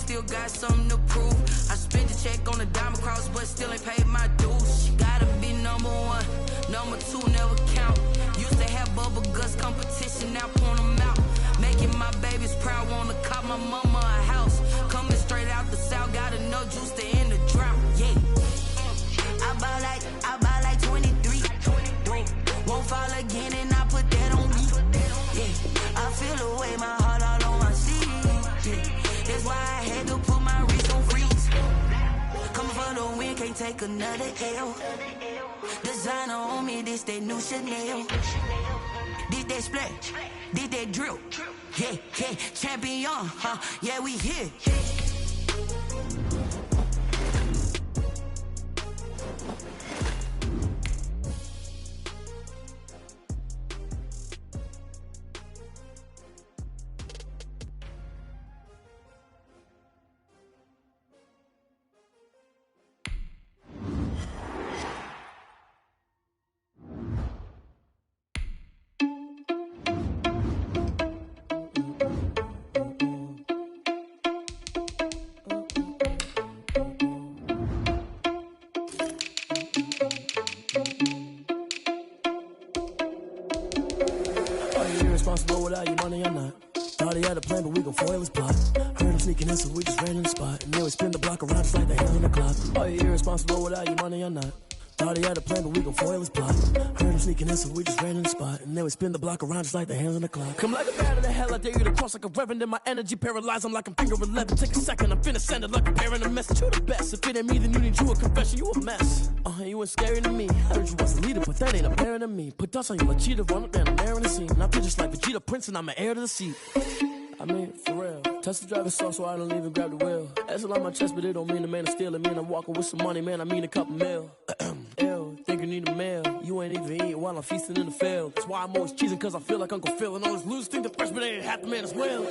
still got something to prove. I spent the check on the diamond cross, but still ain't paid my dues. She gotta be number one, number two never count. Used to have bubble guts competition, now point them out. Making my babies proud, wanna cop my mama a house. Coming straight out the south, got enough juice to end the drought. Yeah, I buy like 23. Won't fall again, and I put that on me. Yeah, I feel the way, my heart all on my sleeve. Yeah, that's why I had to put my wrist on freeze. Coming for the win, can't take another L. Designer on me, this that new Chanel. This that splash, this that drill. Yeah, yeah, champion, huh? Yeah, we here. Responsible without your money or not. Thought he had a plan, but we gon' foil his plot. Heard him sneaking in, so we just ran in the spot. And then we spin the block around just like the hands on the clock. Are you irresponsible without your money or not? Thought he had a plan, but we gon' foil his plot. Heard him sneaking in, so we just ran in the spot. And then we spin the block around just like the hands on the clock. Come like a bat of the hell, I dare you to cross like a reverend. In my energy paralyzed, I'm like I'm finger 11. Take a second, I'm finna send it like a parent a message. You the best, if it ain't me, then you need you a confession. You a mess, you ain't scary to me. Heard you was the leader, but that ain't apparent to me. Put dust on you like cheetah, run up down, I'm airing the scene. And I feel just like Vegeta Prince, and I'm an heir to the seat. I mean, for real. Tesla driver soft, so I don't even grab the wheel. That's on my chest, but it don't mean the man is stealing. Mean I'm walking with some money, man, I mean a couple mil. Ew, think you need a meal. You ain't even eating while I'm feasting in the field. That's why I'm always cheesing, cause I feel like Uncle Phil. And all this losers think the freshman ain't half the man as well.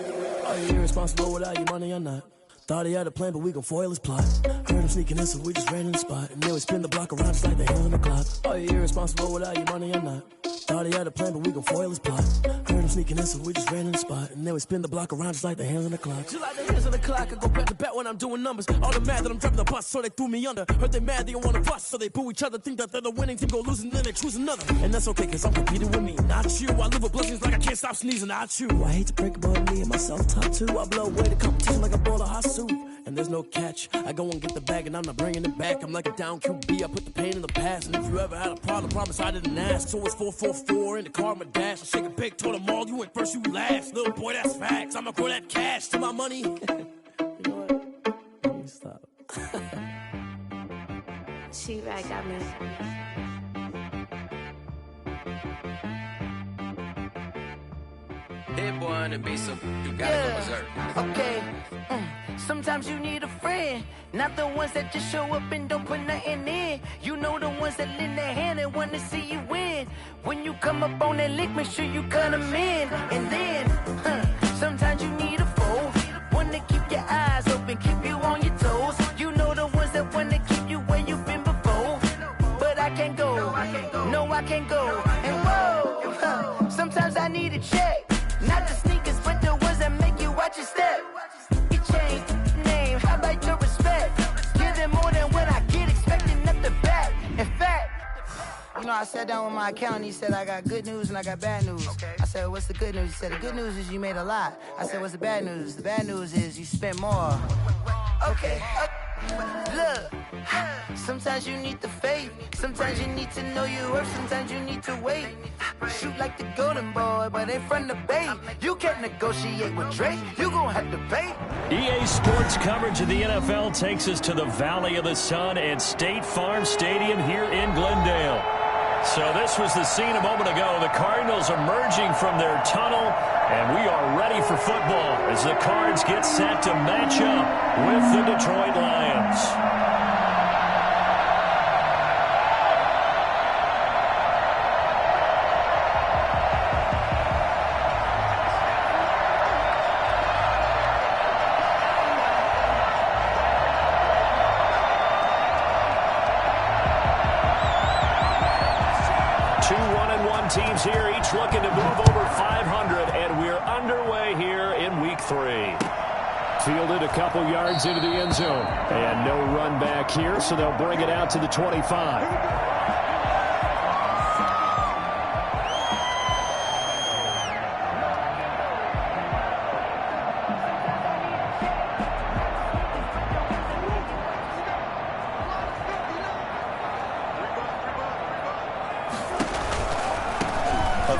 Are you irresponsible without your money or not? Thought he had a plan, but we gon' foil his plot. Heard him sneaking in, so we just ran in the spot. And then we spin the block around just like the hands on the clock. Are you irresponsible without your money or not? Thought he had a plan, but we gon' foil his plot. Heard him sneaking in, so we just ran in the spot. And then we spin the block around just like the hands on the clock. Just like the hands on the clock, I go back to back when I'm doing numbers. All the mad that I'm driving the bus, so they threw me under. Heard they mad, they don't wanna bust, so they boo each other. Think that they're the winning team, go losing, then they choose another. And that's okay, cause I'm competing with me, not you. I live with blessings like I can't stop sneezing, not you. I hate to break about me and my self-talk too. I blow away the competition like a bowl of hot soup. And there's no catch. I go and get the bag and I'm not bringing it back. I'm like a down QB, I put the pain in the past. And if you ever had a problem, promise I didn't ask. So it's 444 in the car, my dash. I shake a big, told them all, you went first, you last. Little boy, that's facts. I'ma grow that cash to my money. You know what? Let me stop. She-Rag got me. Hit boy on the beat, so you gotta go berserk. Okay. Sometimes you need a friend, not the ones that just show up and don't put nothing in. You know the ones that lend their hand and want to see you win. When you come up on that lick, make sure you cut them in. And then, sometimes you need a foe, one to keep your eyes open, keep you on your toes. You know the ones that want to keep you where you've been before. But I can't go, no I can't go. And whoa, sometimes I need a check. Not the sneakers, but the ones that make you watch your step. You change name, how about your respect? Give them more than what I get, expecting nothing back. In fact, you know, I sat down with my accountant, he said I got good news and I got bad news. I said, what's the good news? He said, the good news is you made a lot. I said, what's the bad news? The bad news is you spent more. Okay. Look, sometimes you need the faith, sometimes you need to know your worth, sometimes you need to wait. Shoot like the golden boy, but in front of the bay. You can't negotiate with Drake, you gon' have to pay. EA Sports coverage of the NFL takes us to the Valley of the Sun and State Farm Stadium here in Glendale. So this was the scene a moment ago. The Cardinals emerging from their tunnel, and we are ready for football as the Cards get set to match up with the Detroit Lions. Teams here, each looking to move over 500, and we're underway here in Week 3. Fielded a couple yards into the end zone. And no run back here, so they'll bring it out to the 25.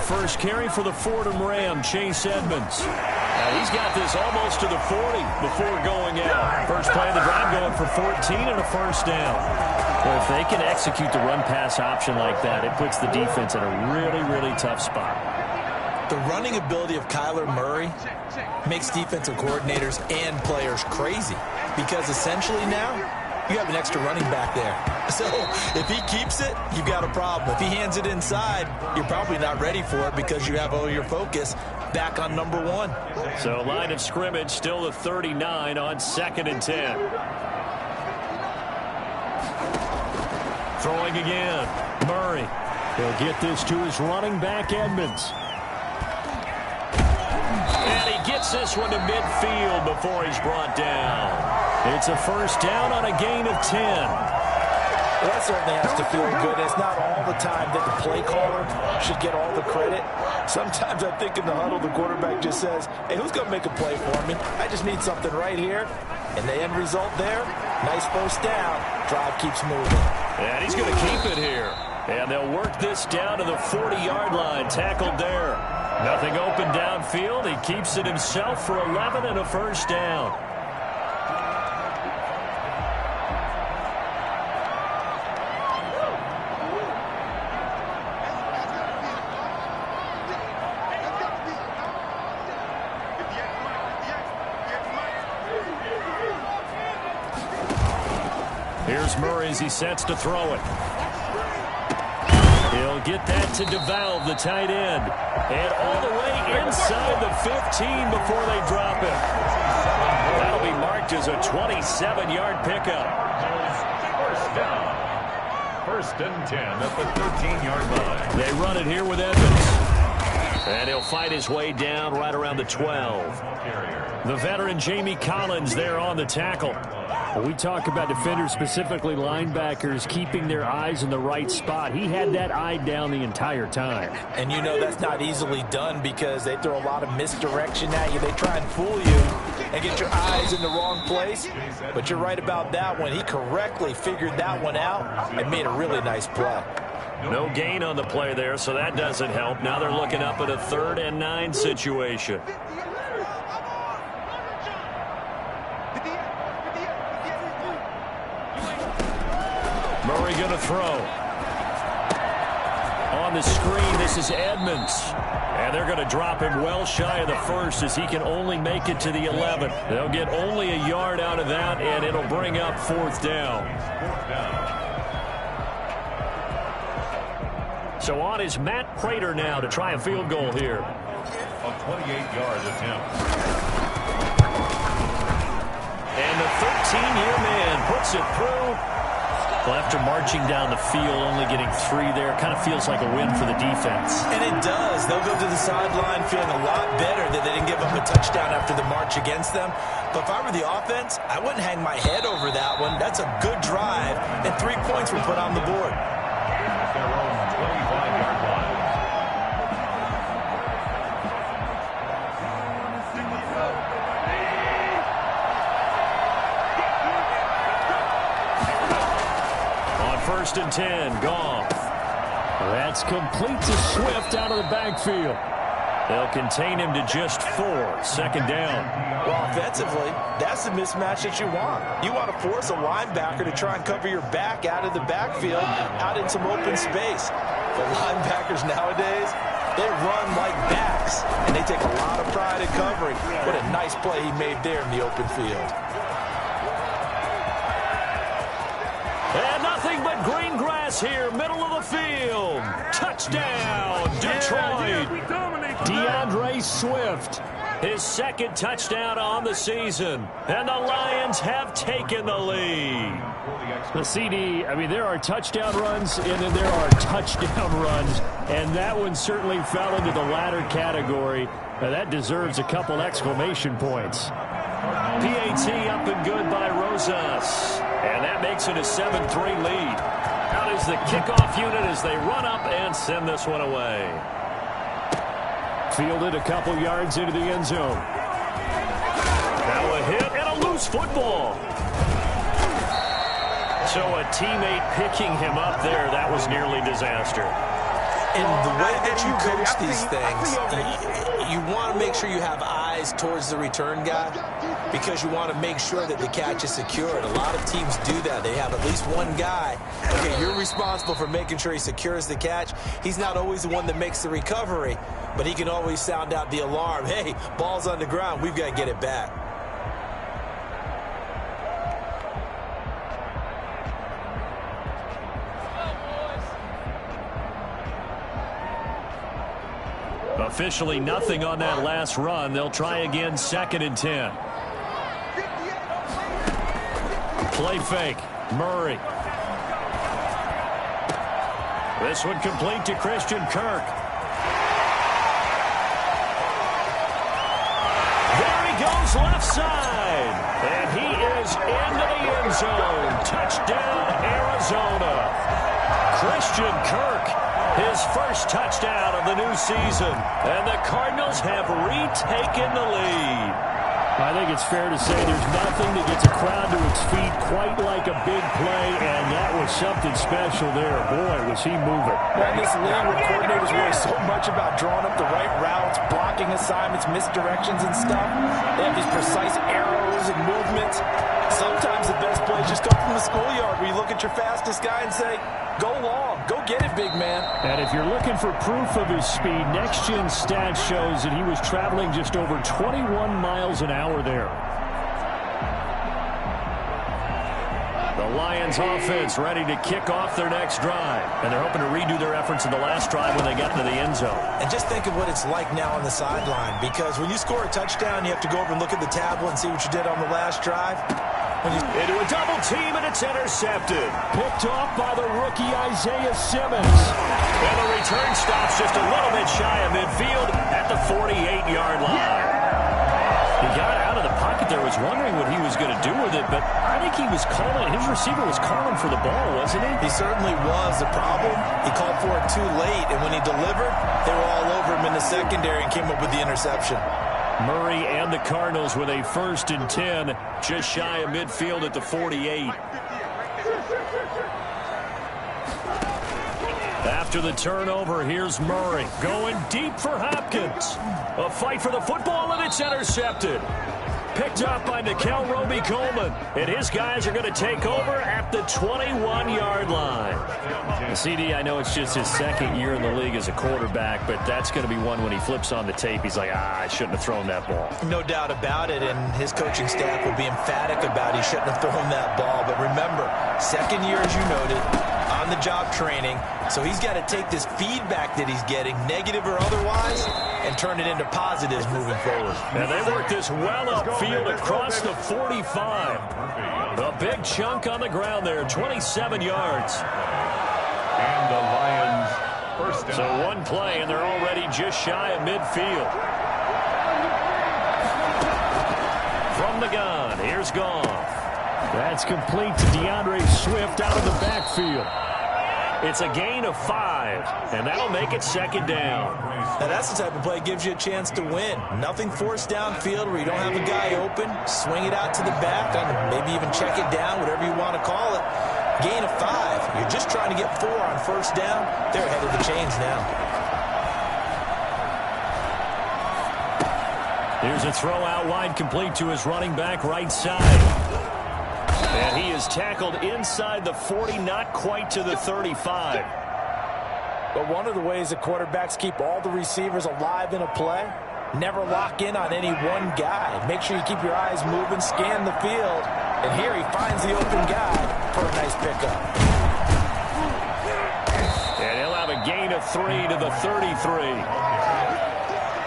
First carry for the Fordham Ram, Chase Edmonds. Now he's got this almost to the 40 before going out. First play of the drive going for 14 and a first down. Well, if they can execute the run-pass option like that, it puts the defense in a really, really tough spot. The running ability of Kyler Murray makes defensive coordinators and players crazy because essentially now you have an extra running back there. So if he keeps it, you've got a problem. If he hands it inside, you're probably not ready for it because you have all your focus back on number one. So line of scrimmage still the 39 on 2nd and 10. Throwing again. Murray. He'll get this to his running back, Edmonds. And he gets this one to midfield before he's brought down. It's a first down on a gain of 10. Well, that certainly has to feel good. It's not all the time that the play caller should get all the credit. Sometimes I think in the huddle, the quarterback just says, hey, who's going to make a play for me? I just need something right here. And the end result there, nice first down. Drive keeps moving. And he's going to keep it here. And they'll work this down to the 40-yard line. Tackled there. Nothing open downfield. He keeps it himself for 11 and a first down. Here's Murray as he sets to throw it. He'll get that to DeValve, the tight end. And all the way inside the 15 before they drop it. That'll be marked as a 27-yard pickup. First down. 1st and 10 at the 13-yard line. They run it here with Edmonds. And he'll fight his way down right around the 12. The veteran Jamie Collins there on the tackle. We talk about defenders, specifically linebackers, keeping their eyes in the right spot. He had that eye down the entire time. And you know that's not easily done because they throw a lot of misdirection at you. They try and fool you and get your eyes in the wrong place. But you're right about that one. He correctly figured that one out and made a really nice play. No gain on the play there, so that doesn't help. Now they're looking up at a 3rd and 9 situation. Murray going to throw. On the screen, this is Edmonds. And they're going to drop him well shy of the 1st as he can only make it to the 11. They'll get only a yard out of that, and it'll bring up 4th down. So on is Matt Prater now to try a field goal here. A 28-yard attempt. And the 13-year man puts it through. Well, after marching down the field, only getting 3 there, kind of feels like a win for the defense. And it does. They'll go to the sideline feeling a lot better that they didn't give up a touchdown after the march against them. But if I were the offense, I wouldn't hang my head over that one. That's a good drive, and 3 points were put on the board. Their own 25-yard line. On 1st and 10, Goff. That's complete to Swift out of the backfield. They'll contain him to just 4. 2nd down. Well, offensively, that's the mismatch that you want. You want to force a linebacker to try and cover your back out of the backfield, out in some open space. The linebackers nowadays, they run like backs, and they take a lot of pride in covering. What a nice play he made there in the open field. And nothing but green grass here, middle of the field. Touchdown, Detroit. DeAndre Swift, his 2nd touchdown on the season. And the Lions have taken the lead. The CD, I mean, there are touchdown runs, and then there are touchdown runs. And that one certainly fell into the latter category. Now, that deserves a couple exclamation points. PAT up and good by Rosas. And that makes it a 7-3 lead. Out is the kickoff unit as they run up and send this one away. Fielded a couple yards into the end zone. Now a hit and a loose football. So a teammate picking him up there, that was nearly disaster. And the way that you coach these things, you want to make sure you have eyes towards the return guy because you want to make sure that the catch is secured. A lot of teams do that. They have at least one guy. Okay, you're responsible for making sure he secures the catch. He's not always the one that makes the recovery, but he can always sound out the alarm. Hey, ball's on the ground. We've got to get it back. Officially nothing on that last run. They'll try again, 2nd and 10. Play fake. Murray. This one complete to Christian Kirk. There he goes left side. And he is into the end zone. Touchdown, Arizona. Christian Kirk. His first touchdown of the new season. And the Cardinals have retaken the lead. I think it's fair to say there's nothing that gets a crowd to its feet quite like a big play, and that was something special there. Boy, was he moving. Well, in this league where coordinators worry so much about drawing up the right routes, blocking assignments, misdirections and stuff, they have these precise arrows and movements. Sometimes the best plays just come from the schoolyard where you look at your fastest guy and say, go long, go get it, big man. And if you're looking for proof of his speed, Next Gen Stats shows that he was traveling just over 21 miles an hour there. The Lions offense ready to kick off their next drive. And they're hoping to redo their efforts in the last drive when they got into the end zone. And just think of what it's like now on the sideline, because when you score a touchdown, you have to go over and look at the tablet and see what you did on the last drive. Into a double team, and it's intercepted. Picked off by the rookie Isaiah Simmons. And the return stops just a little bit shy of midfield at the 48-yard line. He got out of the pocket there, was wondering what he was going to do with it, but I think he was calling, his receiver was calling for the ball, wasn't he? He certainly was. The problem, he called for it too late, and when he delivered, they were all over him in the secondary and came up with the interception. Murray and the Cardinals with a 1st and 10, just shy of midfield at the 48. After the turnover, here's Murray going deep for Hopkins. A fight for the football, and it's intercepted. Picked up by Nickel Roby-Coleman. And his guys are going to take over at the 21-yard line. CD, I know it's just his 2nd year in the league as a quarterback, but that's going to be one when he flips on the tape. He's like, I shouldn't have thrown that ball. No doubt about it, and his coaching staff will be emphatic about he shouldn't have thrown that ball. But remember, 2nd year, as you noted, on-the-job training. So he's got to take this feedback that he's getting, negative or otherwise, and turn it into positives moving forward. And they work this well upfield across the 45. A big chunk on the ground there, 27 yards. And the Lions first down. So one play, and they're already just shy of midfield. From the gun, here's Goff. That's complete to DeAndre Swift out of the backfield. It's a gain of 5, and that'll make it 2nd down. Now that's the type of play that gives you a chance to win. Nothing forced downfield where you don't have a guy open. Swing it out to the back, maybe even check it down, whatever you want to call it. Gain of 5. You're just trying to get 4 on 1st down. They're ahead of the chains now. Here's a throw out wide, complete to his running back right side. And he is tackled inside the 40, not quite to the 35. But one of the ways that quarterbacks keep all the receivers alive in a play, never lock in on any one guy. Make sure you keep your eyes moving, scan the field. And here he finds the open guy for a nice pickup. And he'll have a gain of 3 to the 33.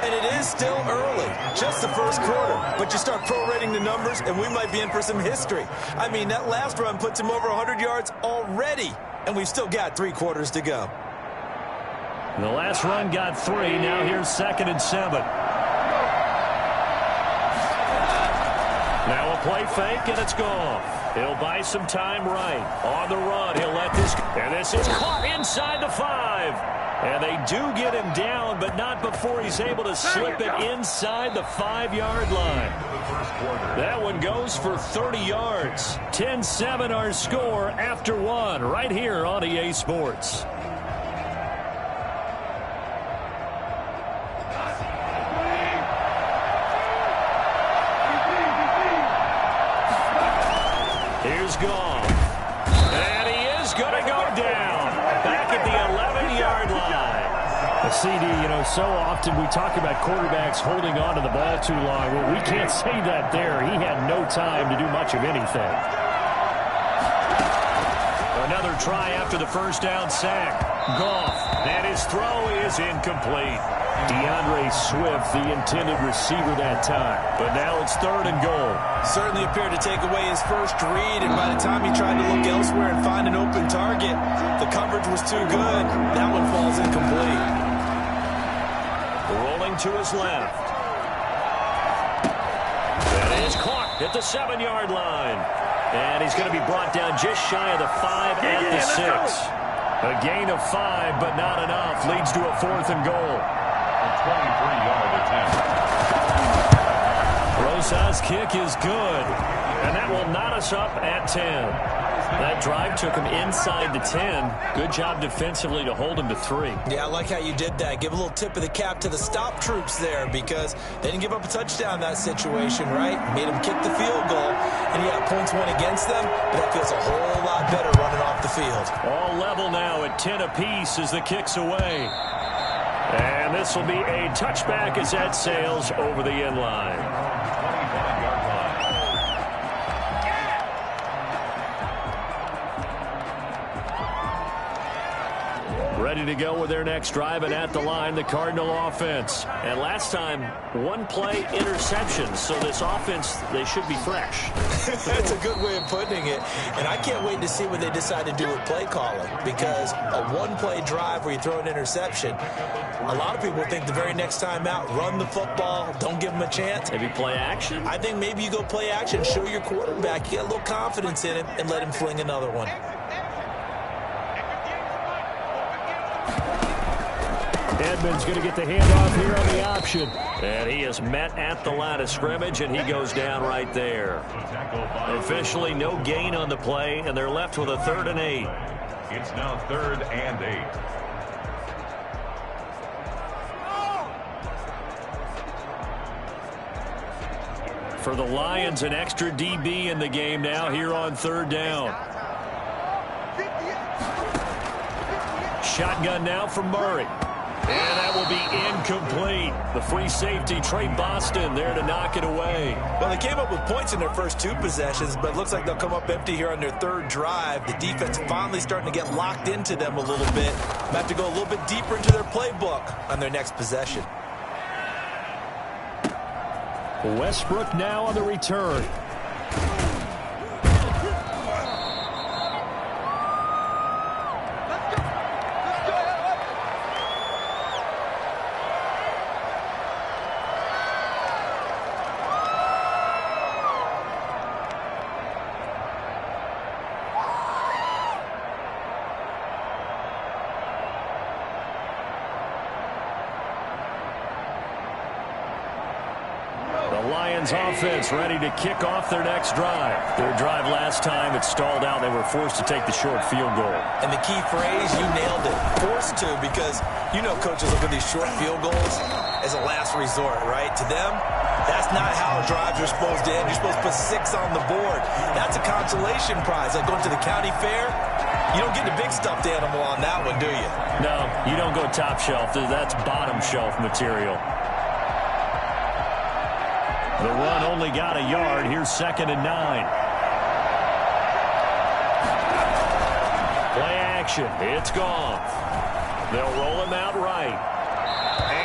And it is still early, just the 1st quarter. But you start prorating the numbers, and we might be in for some history. I mean, that last run puts him over 100 yards already, and we've still got 3 quarters to go. The last run got 3. Now here's 2nd and 7. Now a play fake, and it's gone. He'll buy some time right. On the run, he'll let this go. And this is caught inside the 5. And they do get him down, but not before he's able to slip it inside the 5-yard line. That one goes for 30 yards. 10-7 our score after 1 right here on EA Sports. Here's Goff. And he is going to go down. Back at the 11-yard line. CD, so often we talk about quarterbacks holding on to the ball too long. Well, we can't say that there. He had no time to do much of anything. Another try after the first down sack. Goff, and his throw is incomplete. DeAndre Swift, the intended receiver that time. But now it's 3rd and goal. Certainly appeared to take away his first read, and by the time he tried to look elsewhere and find an open target, the coverage was too good. That one falls incomplete. Rolling to his left. That is caught at the 7-yard line. And he's going to be brought down just shy of the 5 at the 6. A gain of 5, but not enough. Leads to a 4th and goal. A 23-yard attempt. Rosas' kick is good. And that will knot us up at 10. That drive took him inside the 10. Good job defensively to hold him to 3. Yeah, I like how you did that. Give a little tip of the cap to the stop troops there because they didn't give up a touchdown in that situation, right? Made them kick the field goal, and yeah, points went against them, but that feels a whole lot better running off the field. All level now at 10 apiece as the kick's away. And this will be a touchback as that sails over the end line. Ready to go with their next drive, and at the line, the Cardinal offense. And last time, 1-play interception, so this offense, they should be fresh. That's a good way of putting it. And I can't wait to see what they decide to do with play calling, because a 1-play drive where you throw an interception, a lot of people think the very next time out, run the football, don't give them a chance. Maybe play action? I think maybe you go play action, show your quarterback, you get a little confidence in him, and let him fling another one. Edmonds going to get the handoff here on the option. And he is met at the line of scrimmage, and he goes down right there. Officially no gain on the play, and they're left with a 3rd and 8. It's now 3rd and 8. For the Lions, an extra DB in the game now here on 3rd down. Shotgun now from Murray. And that will be incomplete. The free safety, Trey Boston, there to knock it away. Well, they came up with points in their first 2 possessions, but it looks like they'll come up empty here on their 3rd drive. The defense finally starting to get locked into them a little bit. They have to go a little bit deeper into their playbook on their next possession. Westbrook now on the return. Offense ready to kick off their next drive. Their drive last time, it stalled out. They were forced to take the short field goal. And the key phrase, you nailed it, forced to, because coaches look at these short field goals as a last resort, right? To them, that's not how drives are supposed to end. You're supposed to put 6 on the board. That's a consolation prize. Like going to the county fair, you don't get the big stuffed animal on that one, do you? No, you don't go top shelf. That's bottom shelf material. The run only got a yard. Here's 2nd and 9. Play action. It's gone. They'll roll him out right.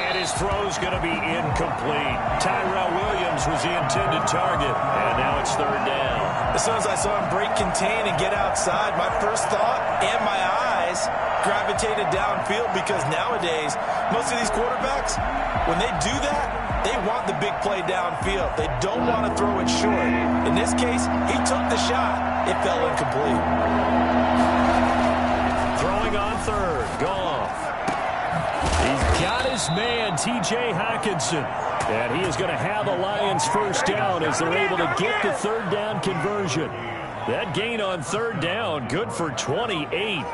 And his throw's going to be incomplete. Tyrell Williams was the intended target. And now it's 3rd down. As soon as I saw him break contain and get outside, my first thought and my eyes gravitated downfield, because nowadays, most of these quarterbacks, when they do that, they want the big play downfield. They don't want to throw it short. this case, he took the shot. It fell incomplete. Throwing on third. Goff. He's got his man, T.J. Hockenson. And he is going to have the Lions first down as they're able to get the third down conversion. That gain on third down, good for 28.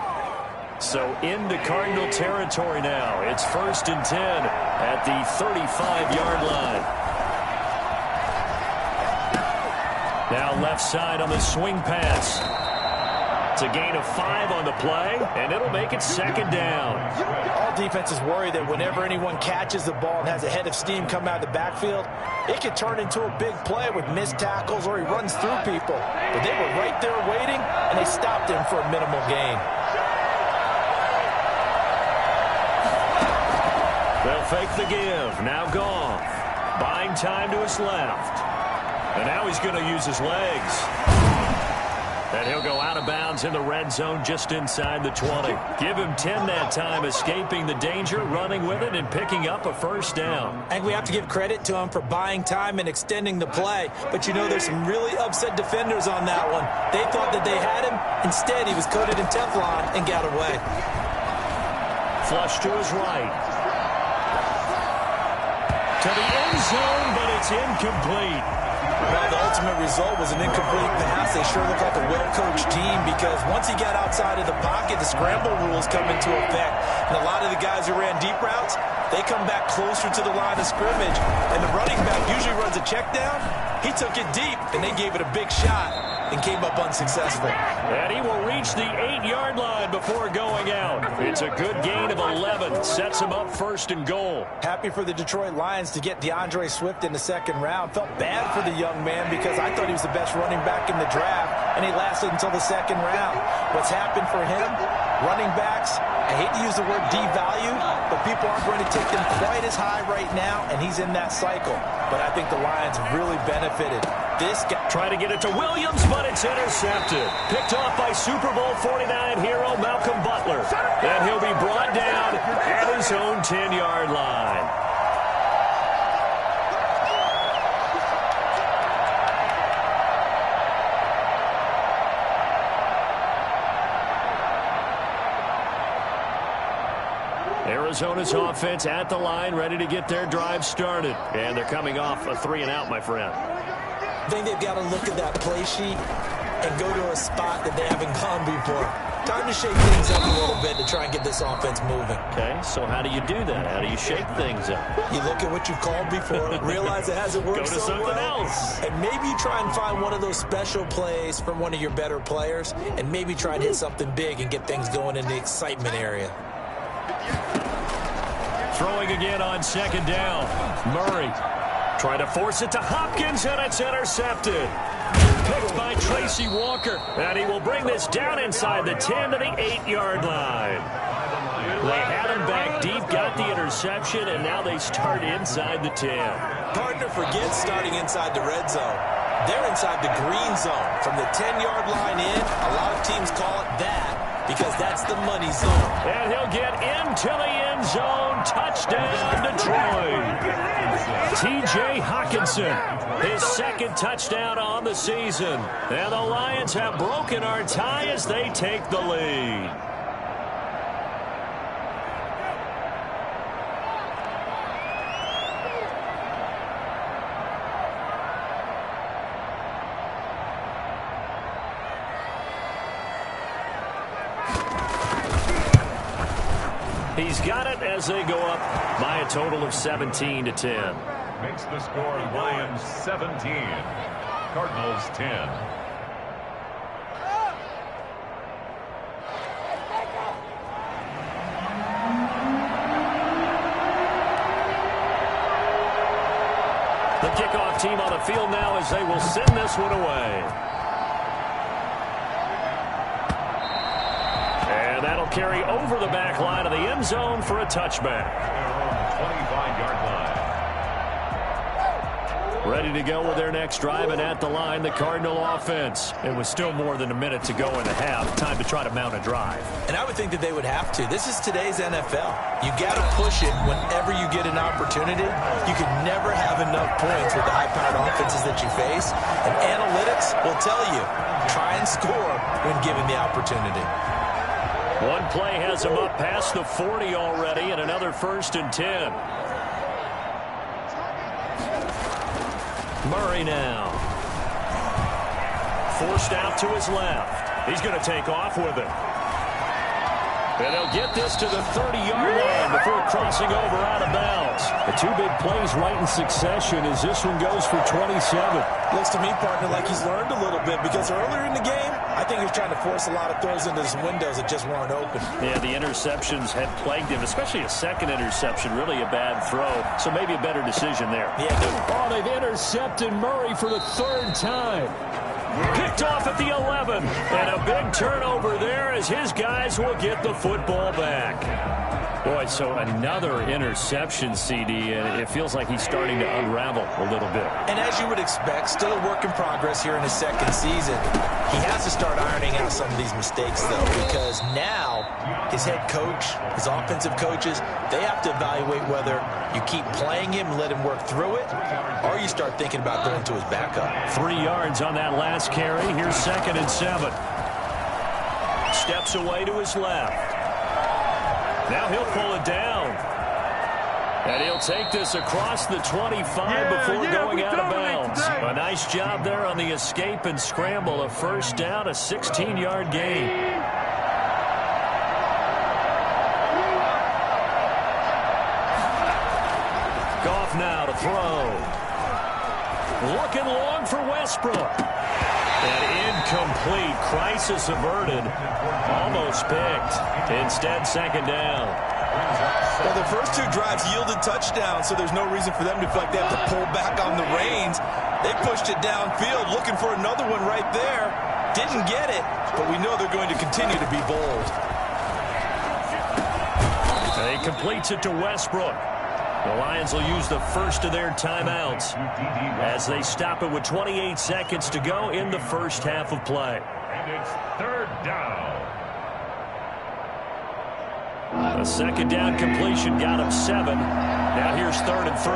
So into Cardinal territory now. It's 1st and 10 at the 35-yard line. Now left side on the swing pass. It's a gain of 5 on the play, and it'll make it 2nd down. All defenses worry that whenever anyone catches the ball and has a head of steam come out of the backfield, it could turn into a big play with missed tackles or he runs through people. But they were right there waiting, and they stopped him for a minimal gain. They'll fake the give. Now Goff. Buying time to his left. And now he's going to use his legs. And he'll go out of bounds in the red zone just inside the 20. Give him 10 that time, escaping the danger, running with it, and picking up a first down. I think we have to give credit to him for buying time and extending the play. But, you know, there's some really upset defenders on that one. They thought that they had him. Instead, he was coated in Teflon and got away. Flush to his right. To the end zone, but it's incomplete. Well, the ultimate result was an incomplete pass. They sure look like a well-coached team because once he got outside of the pocket, the scramble rules come into effect. And a lot of the guys who ran deep routes, they come back closer to the line of scrimmage. And the running back usually runs a check down. He took it deep, and they gave it a big shot and came up unsuccessful. And he will reach the 8-yard line before going out. It's a good gain of 11. Sets him up 1st and goal. Happy for the Detroit Lions to get DeAndre Swift in the 2nd round. Felt bad for the young man because I thought he was the best running back in the draft, and he lasted until the 2nd round. What's happened for him? Running backs, I hate to use the word devalue, but people aren't going to take them quite as high right now, and he's in that cycle. But I think the Lions really benefited. This guy trying to get it to Williams, but it's intercepted. Picked off by Super Bowl 49 hero Malcolm Butler. And he'll be brought down at his own 10-yard line. Arizona's offense at the line, ready to get their drive started. And they're coming off a 3-and-out, my friend. I think they've got to look at that play sheet and go to a spot that they haven't gone before. Time to shake things up a little bit to try and get this offense moving. Okay, so how do you do that? How do you shake things up? You look at what you've called before, realize it hasn't worked so well. Go to something else. And maybe you try and find one of those special plays from one of your better players, and maybe try and hit something big and get things going in the excitement area. Throwing again on 2nd down. Murray trying to force it to Hopkins, and it's intercepted. Picked by Tracy Walker. And he will bring this down inside the 10 to the 8-yard line. They had him back deep, got the interception, and now they start inside the 10. Partner forgets starting inside the red zone. They're inside the green zone. From the 10-yard line in, a lot of teams call it that because that's the money zone. And he'll get into the end zone. Touchdown, Detroit. T.J. Hockenson, his 2nd touchdown on the season. And the Lions have broken our tie as they take the lead. He's got it as they go up by a total of 17 to 10. Makes the score Lions 17, Cardinals 10. The kickoff team on the field now as they will send this one away. And that'll carry over the back line of the end zone for a touchback. 25-yard line. Ready to go with their next drive, and at the line, the Cardinal offense. It was still more than a minute to go in the half. Time to try to mount a drive. And I would think that they would have to. This is today's NFL. You got to push it whenever you get an opportunity. You can never have enough points with the high-powered offenses that you face. And analytics, will tell you, try and score when given the opportunity. One play has him up past the 40 already, and another 1st and 10. Murray now. Forced out to his left. He's going to take off with it. And they'll get this to the 30-yard line before crossing over out of bounds. The two big plays right in succession as this one goes for 27. Looks to me, partner, like he's learned a little bit because earlier in the game, I think he was trying to force a lot of throws into his windows that just weren't open. Yeah, the interceptions had plagued him, especially a second interception, really a bad throw. So maybe a better decision there. Yeah, oh, they've intercepted Murray for the 3rd time. Picked off at the 11, and a big turnover there as his guys will get the football back. Boy, so another interception, CD, and it feels like he's starting to unravel a little bit. And as you would expect, still a work in progress here in his 2nd season. He has to start ironing out some of these mistakes, though, because now his head coach, his offensive coaches, they have to evaluate whether you keep playing him and let him work through it, or you start thinking about going to his backup. 3 yards on that last carry. Here's 2nd and 7. Steps away to his left. Now he'll pull it down. And he'll take this across the 25 before going out of bounds. A nice job there on the escape and scramble. A 1st down, a 16-yard gain. Goff now to throw. Looking long for Westbrook. And incomplete. Crisis averted. Almost picked. Instead, 2nd down. Well, the first 2 drives yielded touchdowns, so there's no reason for them to feel like they have to pull back on the reins. They pushed it downfield, looking for another one right there. Didn't get it, but we know they're going to continue to be bold. And he completes it to Westbrook. The Lions will use the first of their timeouts as they stop it with 28 seconds to go in the first half of play. And it's 3rd down. A 2nd down completion got him 7. Now here's 3rd and 3.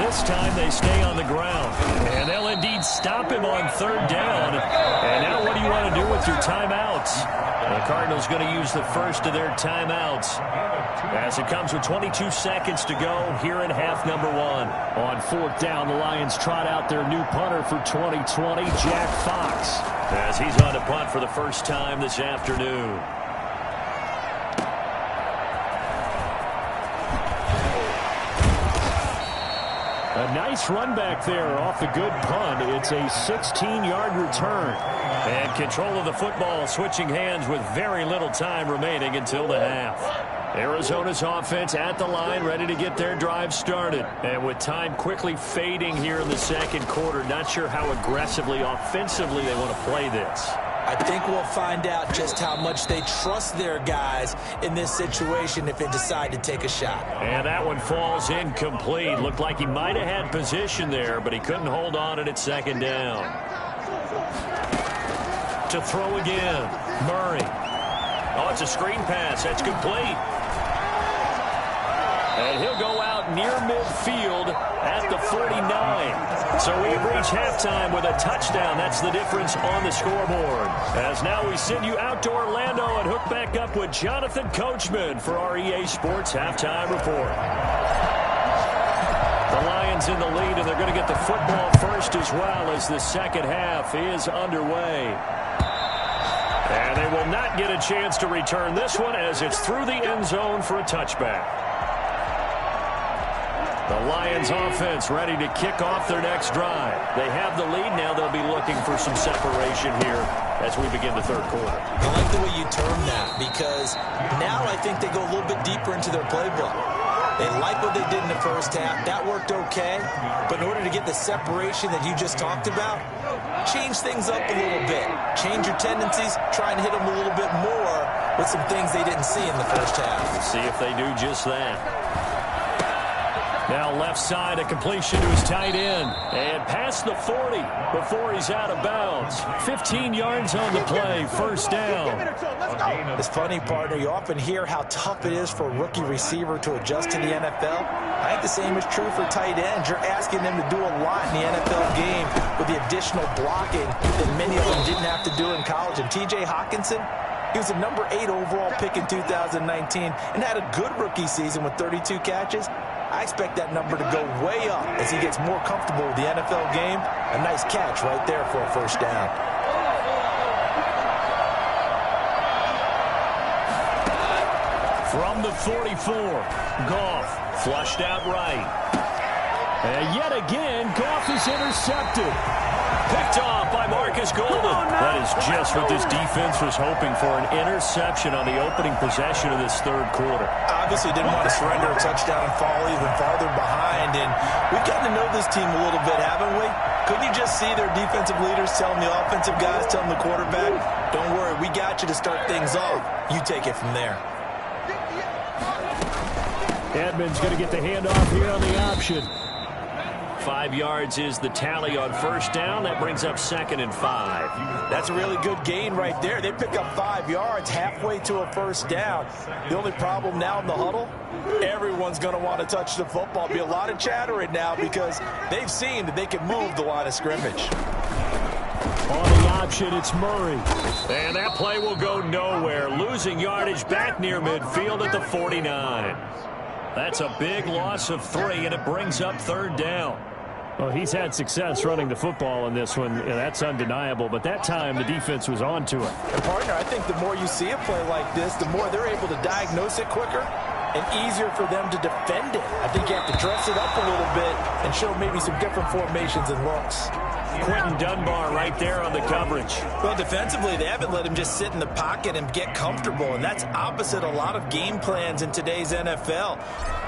This time they stay on the ground. And they'll indeed stop him on 3rd down. And now what do you want to do with your timeouts? The Cardinals going to use the first of their timeouts as it comes with 22 seconds to go here in half number 1. On 4th down, the Lions trot out their new punter for 2020, Jack Fox, as he's on to punt for the first time this afternoon. A nice run back there off the good punt. It's a 16-yard return. And control of the football switching hands with very little time remaining until the half. Arizona's offense at the line, ready to get their drive started. And with time quickly fading here in the 2nd quarter, not sure how aggressively, offensively they want to play this. I think we'll find out just how much they trust their guys in this situation if they decide to take a shot. And that one falls incomplete. Looked like he might have had position there, but he couldn't hold on it at 2nd down. To throw again, Murray. Oh, it's a screen pass. That's complete. And he'll go out near midfield at the 49. So we've reached halftime with a touchdown. That's the difference on the scoreboard. As now we send you out to Orlando and hook back up with Jonathan Coachman for our EA Sports Halftime Report. The Lions in the lead, and they're going to get the football first as well as the 2nd half is underway. And they will not get a chance to return this one as it's through the end zone for a touchback. The Lions offense ready to kick off their next drive. They have the lead. Now they'll be looking for some separation here as we begin the 3rd quarter. I like the way you term that because now I think they go a little bit deeper into their playbook. They like what they did in the 1st half. That worked okay. But in order to get the separation that you just talked about, change things up a little bit. Change your tendencies. Try and hit them a little bit more with some things they didn't see in the 1st half. We'll see if they do just that. Now left side, a completion to his tight end. And past the 40 before he's out of bounds. 15 yards on the play, first down. It's funny, partner, you often hear how tough it is for a rookie receiver to adjust to the NFL. I think the same is true for tight ends. You're asking them to do a lot in the NFL game with the additional blocking that many of them didn't have to do in college. And T.J. Hockenson, he was a number 8 overall pick in 2019 and had a good rookie season with 32 catches. I expect that number to go way up as he gets more comfortable with the NFL game. A nice catch right there for a first down. From the 44, Goff flushed out right. And yet again, Goff is intercepted. Picked off by Marcus Golden. That is just what this defense was hoping for, an interception on the opening possession of this third quarter. Obviously didn't want to surrender a touchdown and fall even farther behind. And we've gotten to know this team a little bit, haven't we? Couldn't you just see their defensive leaders telling the offensive guys, telling the quarterback, don't worry, we got you to start things off. You take it from there. Edmonds going to get the handoff here on the option. 5 yards is the tally on first down. That brings up 2nd and 5. That's a really good gain right there. They pick up 5 yards halfway to a first down. The only problem now in the huddle, everyone's going to want to touch the football. Be a lot of chatter right now because they've seen that they can move the line of scrimmage. On the option, it's Murray. And that play will go nowhere. Losing yardage back near midfield at the 49. That's a big loss of 3, and it brings up 3rd down. Well, he's had success running the football in this one, and that's undeniable. But that time, the defense was on to it. And, partner, I think the more you see a play like this, the more they're able to diagnose it quicker and easier for them to defend it. I think you have to dress it up a little bit and show maybe some different formations and looks. Quentin Dunbar right there on the coverage. Well, defensively, they haven't let him just sit in the pocket and get comfortable, and that's opposite a lot of game plans in today's NFL.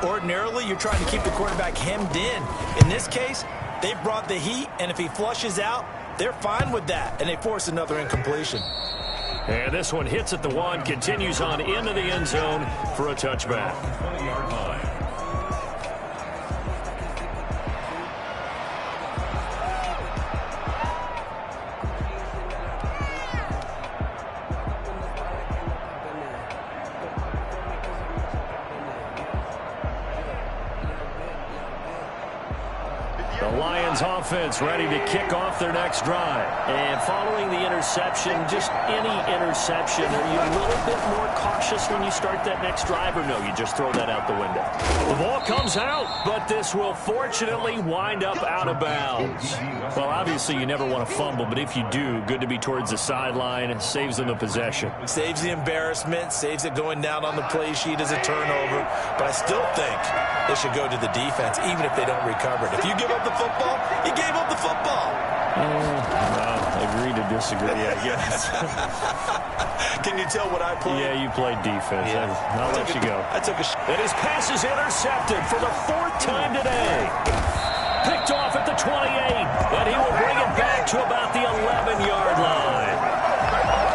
Ordinarily, you're trying to keep the quarterback hemmed in. In this case, they brought the heat, and if he flushes out, they're fine with that, and they force another incompletion. And this one hits at the 1, continues on into the end zone for a touchback. 20-yard line. Offense ready to kick off their next drive. And following the interception, just any interception, are you a little bit more cautious when you start that next drive, or no, you just throw that out the window? The ball comes out, but this will fortunately wind up out of bounds. Well, obviously you never want to fumble, but if you do, good to be towards the sideline. It saves them the possession. Saves the embarrassment, saves it going down on the play sheet as a turnover, but I still think they should go to the defense, even if they don't recover it. If you give up the football, you gave up the football. Agree to disagree, I guess. Can you tell what I played? Yeah, you played defense. Yeah. I'll let you go. I took a and his pass is intercepted for the 4th time today. Picked off at the 28, and he will bring it back to about the 11-yard line.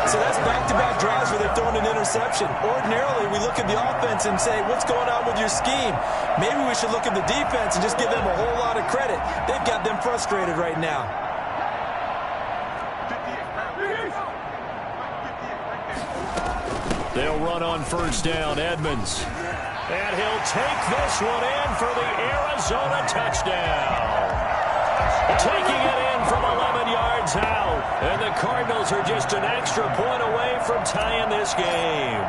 So that's back-to-back drives where they're throwing an interception. Ordinarily, we look at the offense and say, what's going on with your scheme? Maybe we should look at the defense and just give them a whole lot of credit. They've got them frustrated right now. They'll run on first down, Edmonds. And he'll take this one in for the Arizona touchdown. Taking it in from 11 yards out. And the Cardinals are just an extra point away from tying this game.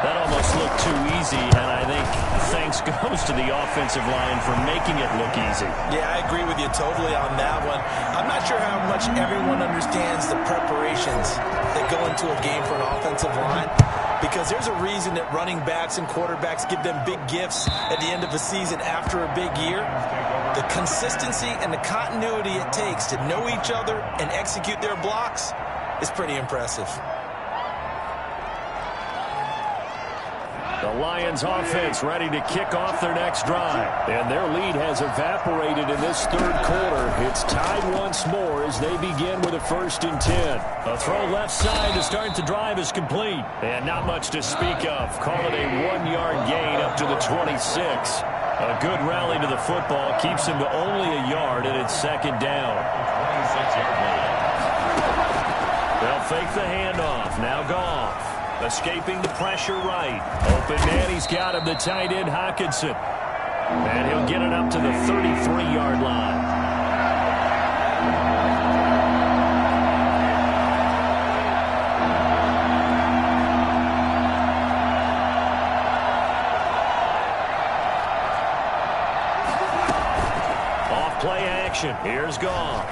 That almost looked too easy, and I think thanks goes to the offensive line for making it look easy. Yeah, I agree with you totally on that one. I'm not sure how much everyone understands the preparations that go into a game for an offensive line, because there's a reason that running backs and quarterbacks give them big gifts at the end of a season after a big year. The consistency and the continuity it takes to know each other and execute their blocks is pretty impressive. The Lions offense ready to kick off their next drive. And their lead has evaporated in this third quarter. It's tied once more as they begin with a 1st and 10. A throw left side to start the drive is complete. And not much to speak of. Call it a 1-yard gain up to the 26. A good rally to the football keeps him to only a yard, and it's second down. 26-yard line. They'll fake the handoff. Now Goff. Escaping the pressure right. Open man, he's got him, the tight end, Hockenson. And he'll get it up to the 33-yard line. Off play action. Here's Goff.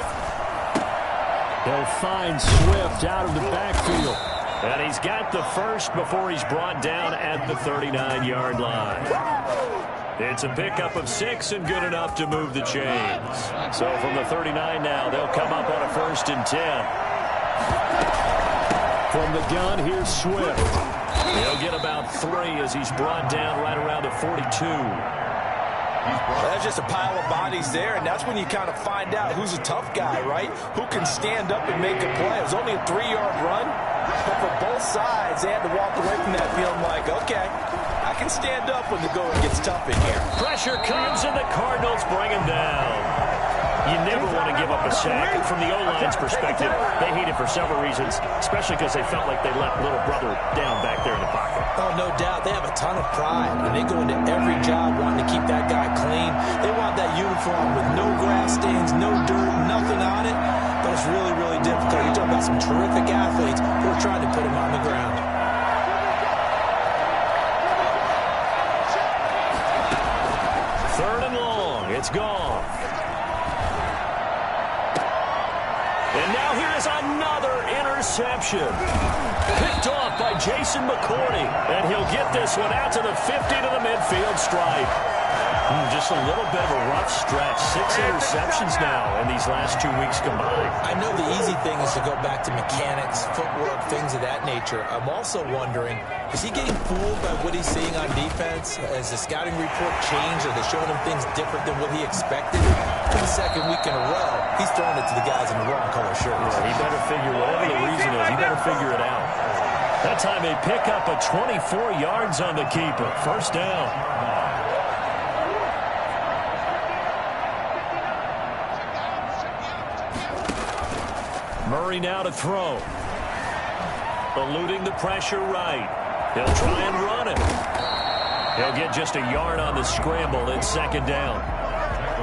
He'll find Swift out of the backfield. And he's got the first before he's brought down at the 39-yard line. It's a pickup of 6 and good enough to move the chains. So from the 39 now, they'll come up on a 1st and 10. From the gun, here's Swift. He'll get about 3 as he's brought down right around the 42. That's just a pile of bodies there, and that's when you kind of find out who's a tough guy, right? Who can stand up and make a play. It was only a 3-yard run, but for both sides, they had to walk away from that feeling like, okay, I can stand up when the going gets tough in here. Pressure comes, and the Cardinals bring him down. You never want to give up a sack. And from the O-line's perspective, they hate it for several reasons, especially because they felt like they let little brother down back there in the pocket. Oh, no doubt. They have a ton of pride, and they go into every job wanting to keep that guy clean. They want that uniform with no grass stains, no dirt, nothing on it. But it's really, really difficult. You're talking about some terrific athletes who are trying to put him on the ground. Third and long. It's gone. And now here's another interception. Picked off by Jason McCourty. And he'll get this one out to the 50 to the midfield stripe. Just a little bit of a rough stretch. 6 interceptions now in these last 2 weeks combined. I know the easy thing is to go back to mechanics, footwork, things of that nature. I'm also wondering, is he getting fooled by what he's seeing on defense? Has the scouting report changed? Are they showing him things different than what he expected? For the second week in a row, he's throwing it to the guys in the wrong color shirts. Yeah, he better figure, whatever the reason is, he better figure it out. That time they pick up a 24 yards on the keeper. First down. Murray now to throw. Eluding the pressure right. He'll try and run it. He'll get just a yard on the scramble. It's second down.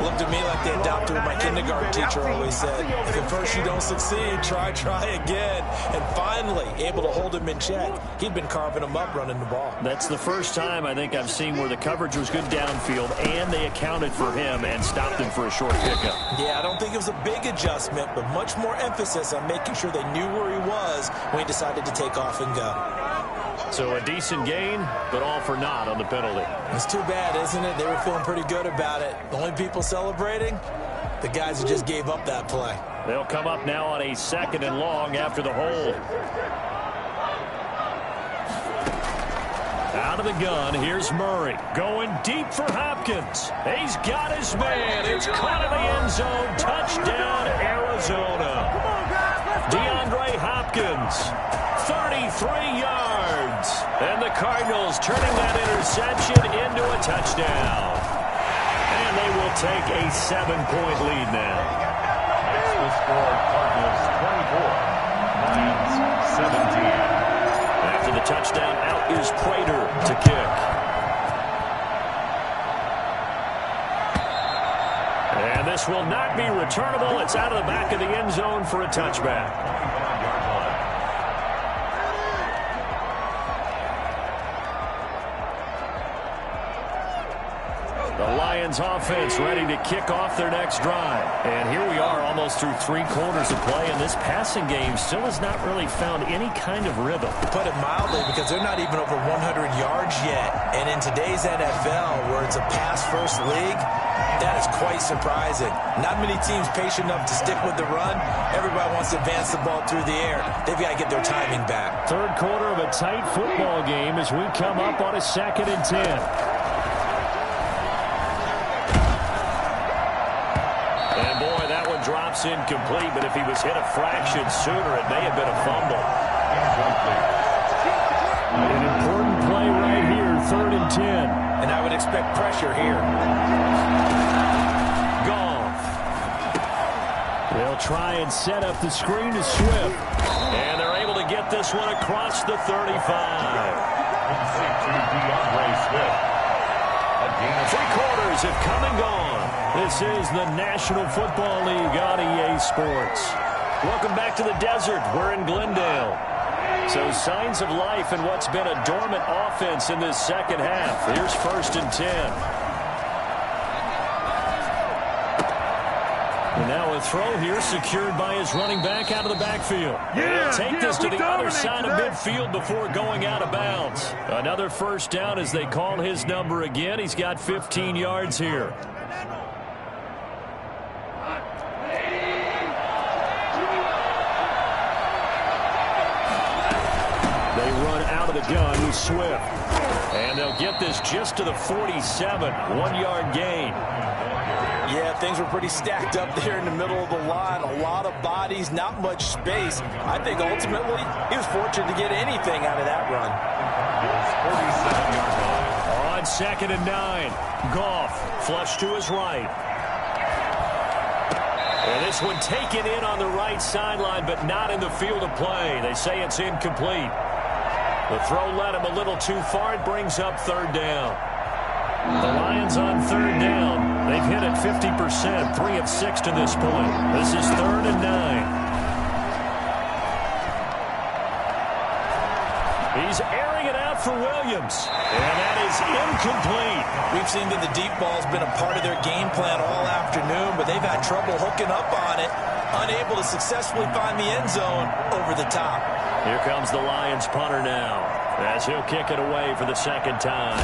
Looked at me like they adopted what my kindergarten teacher always said. If at first you don't succeed, try again. And finally, able to hold him in check. He'd been carving him up running the ball. That's the first time I think I've seen where the coverage was good downfield and they accounted for him and stopped him for a short pickup. Yeah, I don't think it was a big adjustment, but much more emphasis on making sure they knew where he was when he decided to take off and go. So a decent gain, but all for naught on the penalty. It's too bad, isn't it? They were feeling pretty good about it. The only people celebrating, the guys who just gave up that play. They'll come up now on a 2nd and long after the hold. Out of the gun, here's Murray. Going deep for Hopkins. He's got his man. It's caught in the end zone. Touchdown, Arizona. DeAndre Hopkins, 33 yards. And the Cardinals turning that interception into a touchdown. And they will take a 7-point lead now. That's the score. Cardinals 24, Lions 17. After the touchdown, out is Prater to kick. And this will not be returnable. It's out of the back of the end zone for a touchback. The Lions offense ready to kick off their next drive. And here we are almost through 3 quarters of play, and this passing game still has not really found any kind of rhythm. To put it mildly, because they're not even over 100 yards yet. And in today's NFL, where it's a pass-first league, that is quite surprising. Not many teams patient enough to stick with the run. Everybody wants to advance the ball through the air. They've got to get their timing back. Third quarter of a tight football game as we come up on a 2nd and 10. And boy, that one drops incomplete, but if he was hit a fraction sooner, it may have been a fumble. An important play right here, 3rd and 10. And I would expect pressure here. Goff. They'll try and set up the screen to Swift. And they're able to get this one across the 35. 3 quarters have come and gone. This is the National Football League on EA Sports. Welcome back to the desert. We're in Glendale. So signs of life in what's been a dormant offense in this second half. Here's 1st and 10. And now a throw here secured by his running back out of the backfield. Take this to the other side of midfield before going out of bounds. Another first down as they call his number again. He's got 15 yards here. They run out of the gun with Swift. And they'll get this just to the 47. 1-yard gain. Yeah, things were pretty stacked up there in the middle of the line. A lot of bodies, not much space. I think ultimately he was fortunate to get anything out of that run. On 2nd and 9, Goff flush to his right. And this one taken in on the right sideline, but not in the field of play. They say it's incomplete. The throw led him a little too far. It brings up 3rd down. The Lions on 3rd down. They've hit it 50%, 3 of 6 to this point. This is 3rd and 9. He's airing it out for Williams. And that is incomplete. We've seen that the deep ball's been a part of their game plan all afternoon, but they've had trouble hooking up on it, unable to successfully find the end zone over the top. Here comes the Lions punter now, as he'll kick it away for the 2nd time.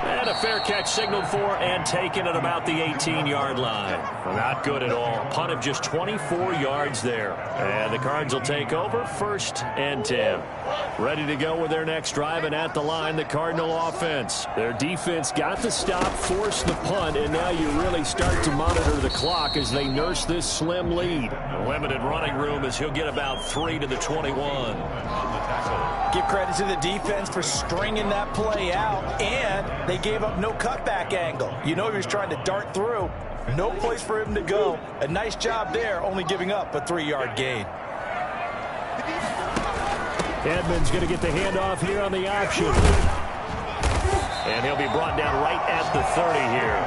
And a fair catch signaled for and taken at about the 18-yard line. Not good at all. Punt of just 24 yards there. And the Cards will take over 1st and 10. Ready to go with their next drive, and at the line, the Cardinal offense. Their defense got the stop, forced the punt, and now you really start to monitor the clock as they nurse this slim lead. A limited running room as he'll get about 3 to the 21. Give credit to the defense for stringing that play out, and they gave up no cutback angle. You know he was trying to dart through. No place for him to go. A nice job there, only giving up a 3-yard gain. Edmonds going to get the handoff here on the option. And he'll be brought down right at the 30 here.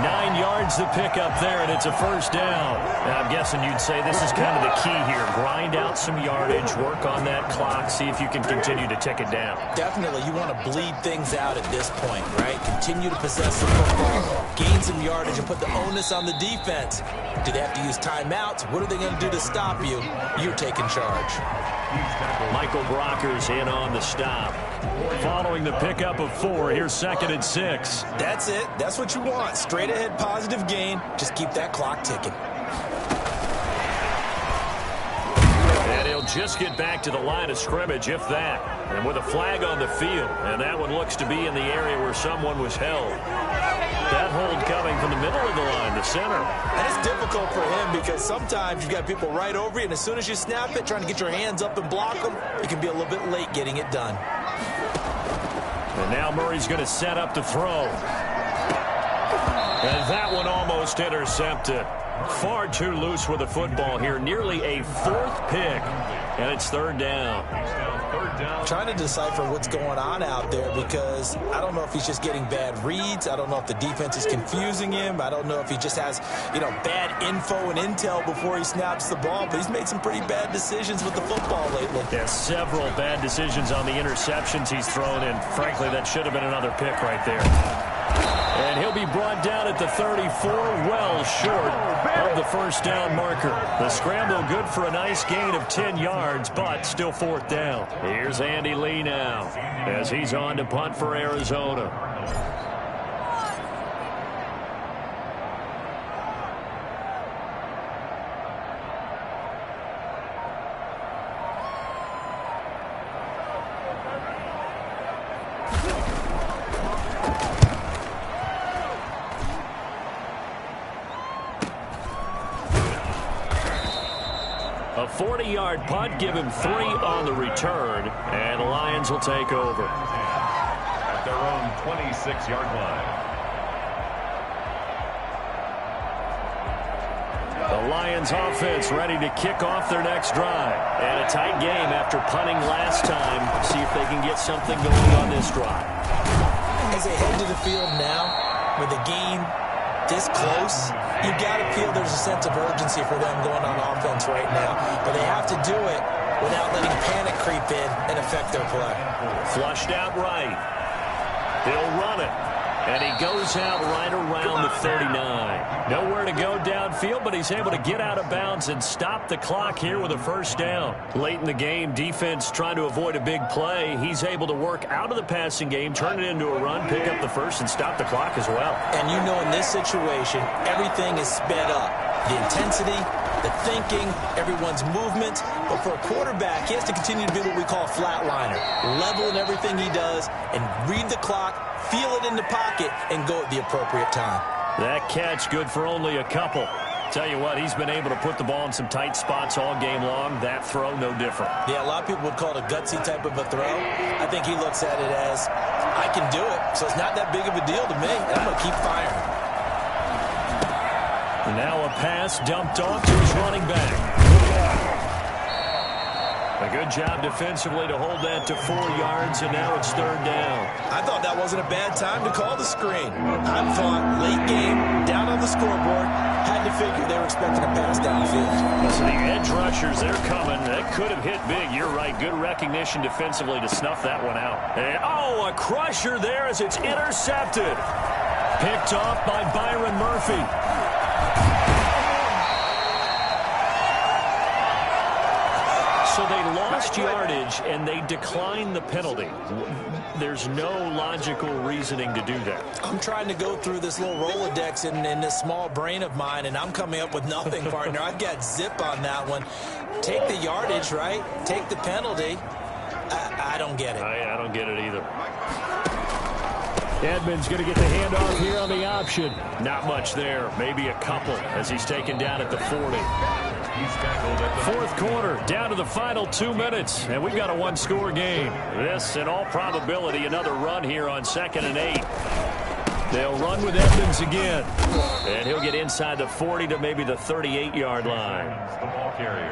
9 yards to pick up there, and it's a 1st down. Now, I'm guessing you'd say this is kind of the key here. Grind out some yardage, work on that clock, see if you can continue to tick it down. Definitely, you want to bleed things out at this point, right? Continue to possess the football, gain some yardage, and put the onus on the defense. Do they have to use timeouts? What are they going to do to stop you? You're taking charge. Michael Brockers in on the stop. Following the pickup of 4, here's 2nd and 6. That's it. That's what you want. Straight ahead positive gain. Just keep that clock ticking. And he'll just get back to the line of scrimmage, if that. And with a flag on the field. And that one looks to be in the area where someone was held. That hold coming from the middle of the line, the center. And it's difficult for him because sometimes you've got people right over you, and as soon as you snap it, trying to get your hands up and block them, you can be a little bit late getting it done. And now Murray's going to set up to throw. And that one almost intercepted. Far too loose with the football here. Nearly a 4th pick. And it's 3rd down. Trying to decipher what's going on out there because I don't know if he's just getting bad reads. I don't know if the defense is confusing him. I don't know if he just has, bad info and intel before he snaps the ball. But he's made some pretty bad decisions with the football lately. Yeah, several bad decisions on the interceptions he's thrown, and frankly, that should have been another pick right there. And he'll be brought down at the 34, well short of the 1st down marker. The scramble good for a nice gain of 10 yards, but still 4th down. Here's Andy Lee now as he's on to punt for Arizona. A 40-yard punt, give him 3 on the return, and the Lions will take over. At their own 26-yard line. The Lions offense ready to kick off their next drive. And a tight game after punting last time. See if they can get something going on this drive. As they head to the field now, with the game this close, you've got to feel there's a sense of urgency for them going on offense right now. But they have to do it without letting panic creep in and affect their play. Flushed out right. He'll run it. And he goes out right around the 39. Nowhere to go downfield, but he's able to get out of bounds and stop the clock here with a first down. Late in the game, defense trying to avoid a big play. He's able to work out of the passing game, turn it into a run, pick up the first, and stop the clock as well. And you know in this situation, everything is sped up. The intensity, the thinking, everyone's movement. But for a quarterback, he has to continue to be what we call a flatliner. Level in everything he does and read the clock, feel it in the pocket, and go at the appropriate time. That catch good for only a couple. Tell you what, he's been able to put the ball in some tight spots all game long. That throw, no different. Yeah, a lot of people would call it a gutsy type of a throw. I think he looks at it as, I can do it, so it's not that big of a deal to me, and I'm going to keep firing. Now a pass dumped off to his running back. A good job defensively to hold that to 4 yards, and now it's 3rd down. I thought that wasn't a bad time to call the screen. I thought late game, down on the scoreboard, had to figure they were expecting a pass downfield. So the edge rushers, they're coming. That could have hit big. You're right. Good recognition defensively to snuff that one out. And, oh, a crusher there as it's intercepted. Picked off by Byron Murphy. So they lost yardage, and they declined the penalty. There's no logical reasoning to do that. I'm trying to go through this little Rolodex in this small brain of mine, and I'm coming up with nothing, partner. I've got zip on that one. Take the yardage, right? Take the penalty. I don't get it. I don't get it either. Edmonds going to get the handoff here on the option. Not much there. Maybe a couple as he's taken down at the 40. Fourth quarter, down to the final 2 minutes, and we've got a one-score game. This, in all probability, another run here on 2nd and 8. They'll run with Edmonds again, and he'll get inside the 40 to maybe the 38-yard line.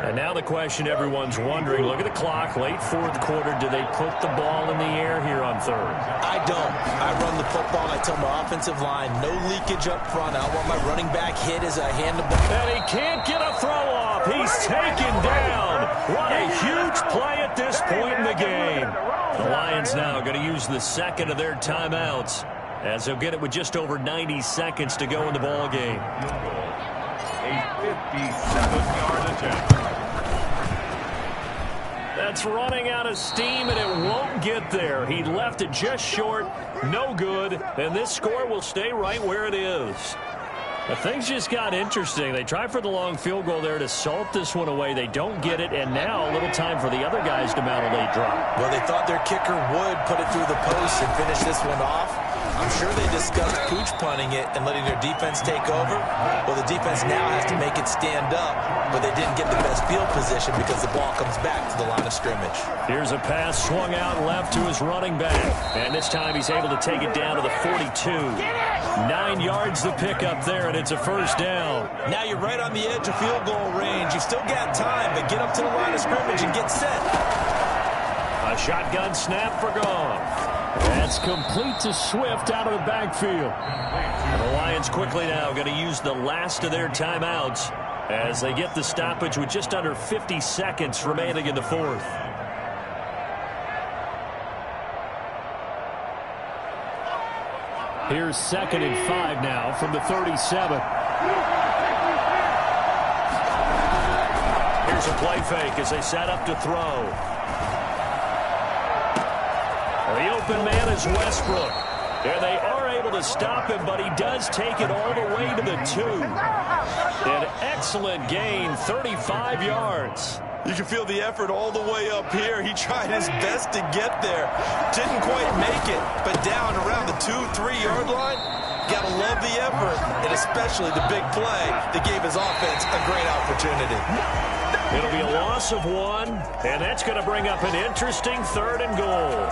And now the question everyone's wondering, look at the clock, late fourth quarter, do they put the ball in the air here on 3rd? I don't. I run the football, and I tell my offensive line, no leakage up front. I want my running back hit as I hand the ball. And he can't get a throw off. He's taken down. What a huge play at this point in the game. The Lions now going to use the second of their timeouts, as they'll get it with just over 90 seconds to go in the ball game. A 57-yard attempt. That's running out of steam, and it won't get there. He left it just short, no good, and this score will stay right where it is. But things just got interesting. They try for the long field goal there to salt this one away. They don't get it, and now a little time for the other guys to mount a late drop. Well, they thought their kicker would put it through the post and finish this one off. I'm sure they discussed pooch punting it and letting their defense take over. Well, the defense now has to make it stand up, but they didn't get the best field position because the ball comes back to the line of scrimmage. Here's a pass swung out left to his running back, and this time he's able to take it down to the 42. 9 yards to pick up there, and it's a first down. Now you're right on the edge of field goal range. You've still got time, but get up to the line of scrimmage and get set. A shotgun snap for Goff. That's complete to Swift out of the backfield. And the Lions quickly now going to use the last of their timeouts as they get the stoppage with just under 50 seconds remaining in the fourth. Here's 2nd and 5 now from the 37. Here's a play fake as they set up to throw. The open man is Westbrook. And they are able to stop him, but he does take it all the way to the 2. An excellent gain, 35 yards. You can feel the effort all the way up here. He tried his best to get there. Didn't quite make it, but down around the 2-3 yard line, gotta love the effort, and especially the big play that gave his offense a great opportunity. It'll be a loss of 1, and that's going to bring up an interesting 3rd and goal.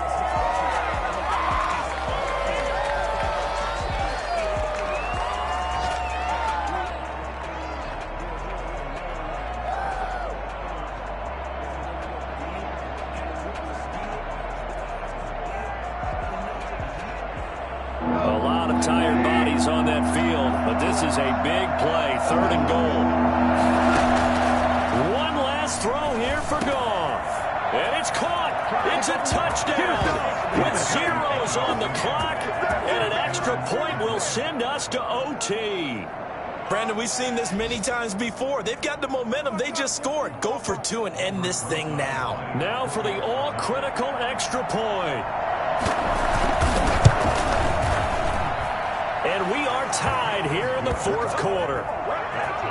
A lot of tired bodies on that field, but this is a big play, 3rd and goal. One last throw here for Goff. And it's caught. It's a touchdown with zeros on the clock, and an extra point will send us to OT. Brandon, we've seen this many times before. They've got the momentum. They just scored. Go for 2 and end this thing now. Now for the all-critical extra point. And we are tied here in the 4th quarter.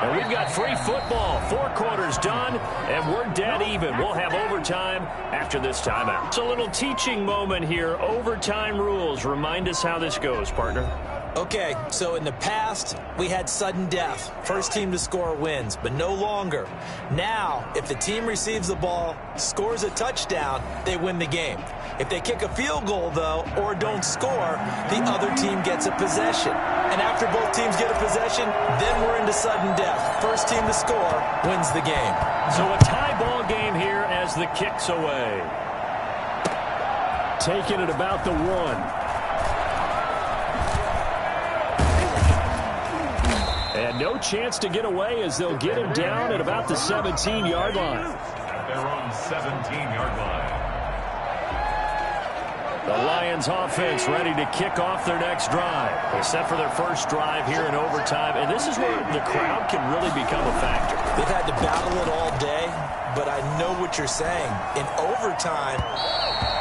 And we've got free football. 4 quarters done, and we're dead even. We'll have overtime after this timeout. It's a little teaching moment here. Overtime rules. Remind us how this goes, partner. Okay, so in the past, we had sudden death. First team to score wins, but no longer. Now, if the team receives the ball, scores a touchdown, they win the game. If they kick a field goal, though, or don't score, the other team gets a possession. And after both teams get a possession, then we're into sudden death. First team to score wins the game. So a tie ball game here as the kick's away. Taking it about the 1. And no chance to get away as they'll get him down at about the 17-yard line. At their own 17-yard line. The Lions offense ready to kick off their next drive. They set for their first drive here in overtime, and this is where the crowd can really become a factor. They've had to battle it all day, but I know what you're saying. In overtime,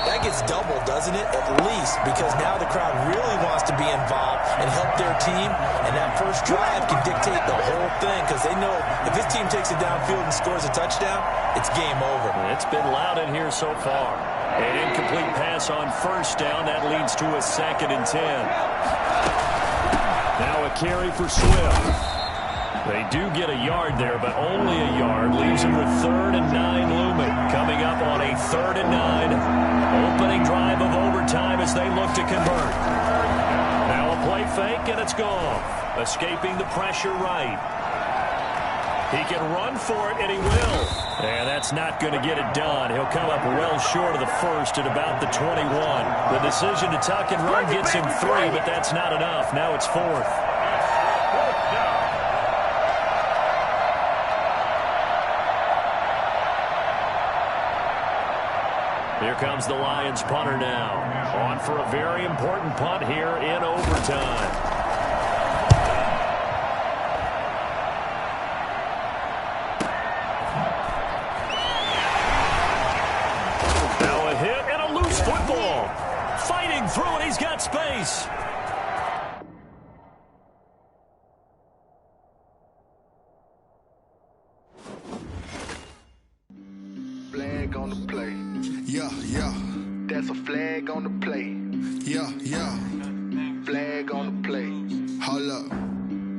that gets doubled, doesn't it? At least, because now the crowd really wants to be involved and help their team, and that first drive can dictate the whole thing because they know if this team takes it downfield and scores a touchdown, it's game over. It's been loud in here so far. An incomplete pass on first down. That leads to a 2nd and 10. Now a carry for Swift. They do get a yard there, but only a yard. Leaves them with 3rd and 9 looming. Coming up on a 3rd and 9. Opening drive of overtime as they look to convert. Now a play fake, and it's gone. Escaping the pressure right. He can run for it, and he will. And that's not going to get it done. He'll come up well short of the first at about the 21. The decision to tuck and run gets him 3, but that's not enough. Now it's 4th. Here comes the Lions punter now. On for a very important punt here in overtime. Fighting through it, he's got space. Flag on the play. Yeah, yeah. That's a flag on the play. Yeah, yeah. Flag on the play. Hold up.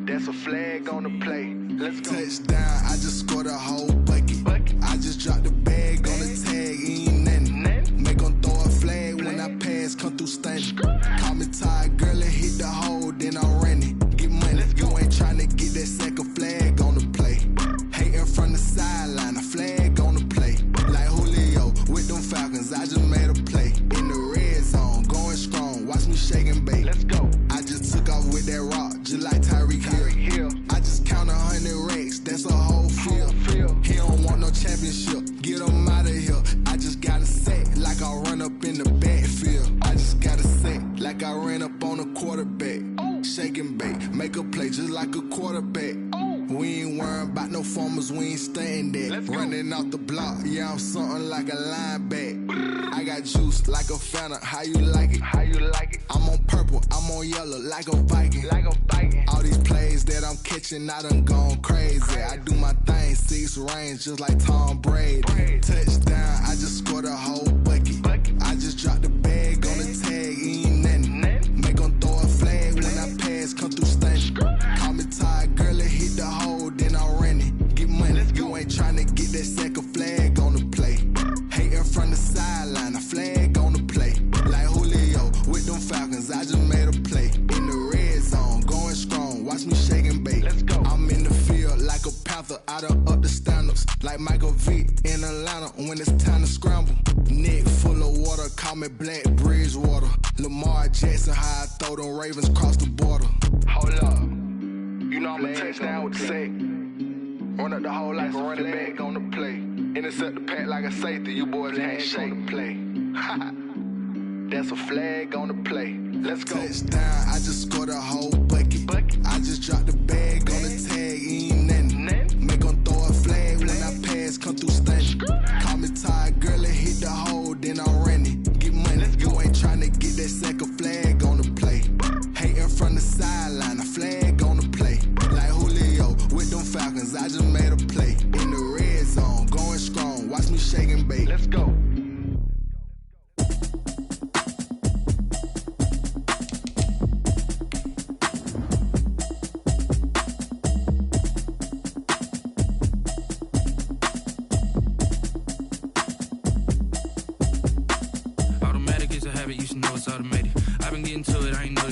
That's a flag on the play. Let's go. Touchdown, I just scored a whole bucket. I just dropped the bag on the tag, ain't nothing. Make them throw a flag when I pass, come through stunning. Call me tired, girl, and hit the hole, then I'm running. Get money, you ain't trying to get that second flag on the play. Hating from the sideline, a flag on the play. Like Julio with them Falcons, I just made a play. In the red zone, going strong, watch me shake and bake. Let's go. I just took off with that rock, just like Tyreek Hill. I just count 100 racks, that's a whole field. He don't want no championship, get him out of here. I just got a set, like I run up in the backfield. I just got a set, like I ran up on a quarterback. Shake and bake, make a play just like a quarterback. We ain't worrying about no formers, we ain't staying there. Running off the block, yeah, I'm something like a linebacker. I got juice like a Fanta, how you like it? How you like it? I'm on purple, I'm on yellow, like a Viking. Like a Viking. All these plays that I'm catching, I done gone crazy. I do my thing, 6 range, just like Tom Brady. Touchdown, I just scored a whole bucket. I just dropped the bag on the tag, ain't nothing. Make them throw a flag when I pass, come through stunning. Call me tired, girl, and hit the hole, then I'm running. Get money, you ain't trying to get that second Falcons, I just made a play. In the red zone, going strong, watch me shake and bake. Let's go. I'm in the field like a panther, I done up the standards. Like Michael Vick in Atlanta when it's time to scramble. Neck full of water, call me Black Bridgewater. Lamar Jackson, how I throw them Ravens cross the border. Hold up, you know I'm a touchdown with the sack. Run up the hole like a running back on the play. Intercept the pack like a safety, you boys ain't on the play. That's a flag on the play. Let's go. Touchdown, I just scored a whole bucket. I just dropped the bag on the tag, ain't nothing. Make them throw a flag when I pass, come through stunning. Call me tired, girl, and hit the hole, then I'm running. Get money, you ain't trying to get that second flag on the play. Hating from the sideline, a flag on the play. Like Julio with them Falcons, I just made a play. In the red zone, going strong, watch me shake and bake. Let's go.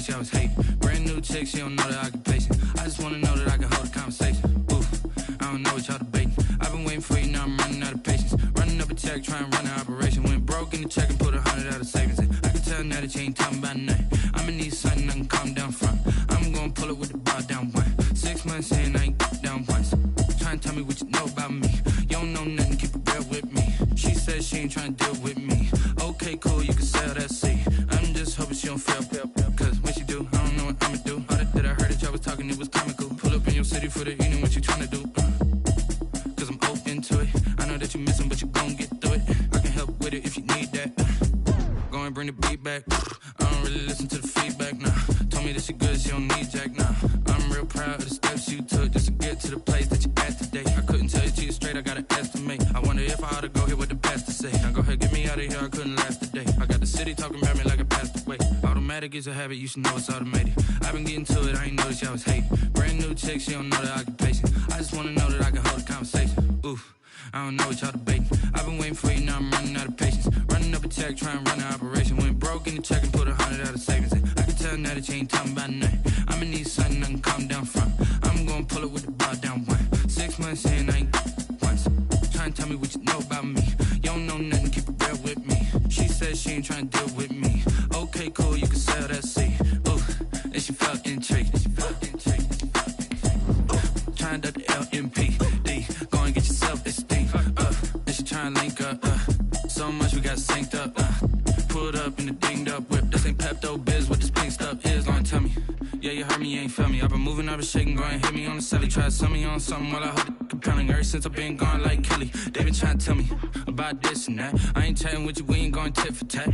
I was hating. Brand new chick, she don't know the occupation. I just wanna know that I can hold a conversation. Oof, I don't know what y'all debating. I've been waiting for you, now I'm running out of patience. Running up a check, trying to run an operation. Went broke in the check and put 100 out of savings in. I can tell now that you ain't talking about nothing. I'ma need something I can calm down from. I'm gonna pull it with the bar down one. 6 months in, I ain't down once. Trying to tell me what you know about me. You don't know nothing, keep it real with me. She says she ain't trying to deal with me. Okay, cool, you can sell that seat. I'm just hoping she don't fail. Cause when she do, I don't know what I'ma do. All that I heard that y'all was talking, it was comical. Pull up in your city for the evening, what you tryna do? Cause I'm open to it. I know that you missing, but you gon' get through it. I can help with it if you need that. Go and bring the beat back. I don't really listen to the feedback, nah. Told me that she good, she don't need Jack, nah. I'm real proud of the steps you took just to get to the place that you at today. I couldn't tell you to you straight, I gotta estimate. I wonder if I ought to go here with the best to say. Now go ahead, get me out of here, I couldn't last a day. I got the city talking about me like I passed away. Automatic is a habit, you should know it's automated. I've been getting to it, I ain't noticed y'all was hating. Brand new chick, she don't know the occupation. I just wanna know that I can hold a conversation. Oof, I don't know what y'all debating. I've been waiting for you, now I'm running out of patience. Running up a check, trying to run an operation. Went broke in the check and put 100 out of savings in. I can tell now that you ain't talking about nothing. I'ma need something I can calm down from. I'm gonna pull it with the bar down one. 6 months in, I ain't once. Trying to tell me what you know about me. You don't know nothing, keep it real with me. She says she ain't trying to deal with me. Okay, cool, you can sell that seat. Ooh, and she felt intrigued. Trying to duck the LMPD. Go and get yourself esteem. And she trying to link up. So much we got synced up. Pulled up in the dinged up whip. This ain't Pepto Biz, what this pink stuff is. Gonna tell me. Yeah, you heard me, you ain't feel me. I've been moving, I've been shaking, go and hit me on the celly. Try to sell me on something while I hold it compelling. Ever since I've been gone like Kelly, they been trying to tell me about this and that. I ain't chatting with you, we ain't going tit for tat.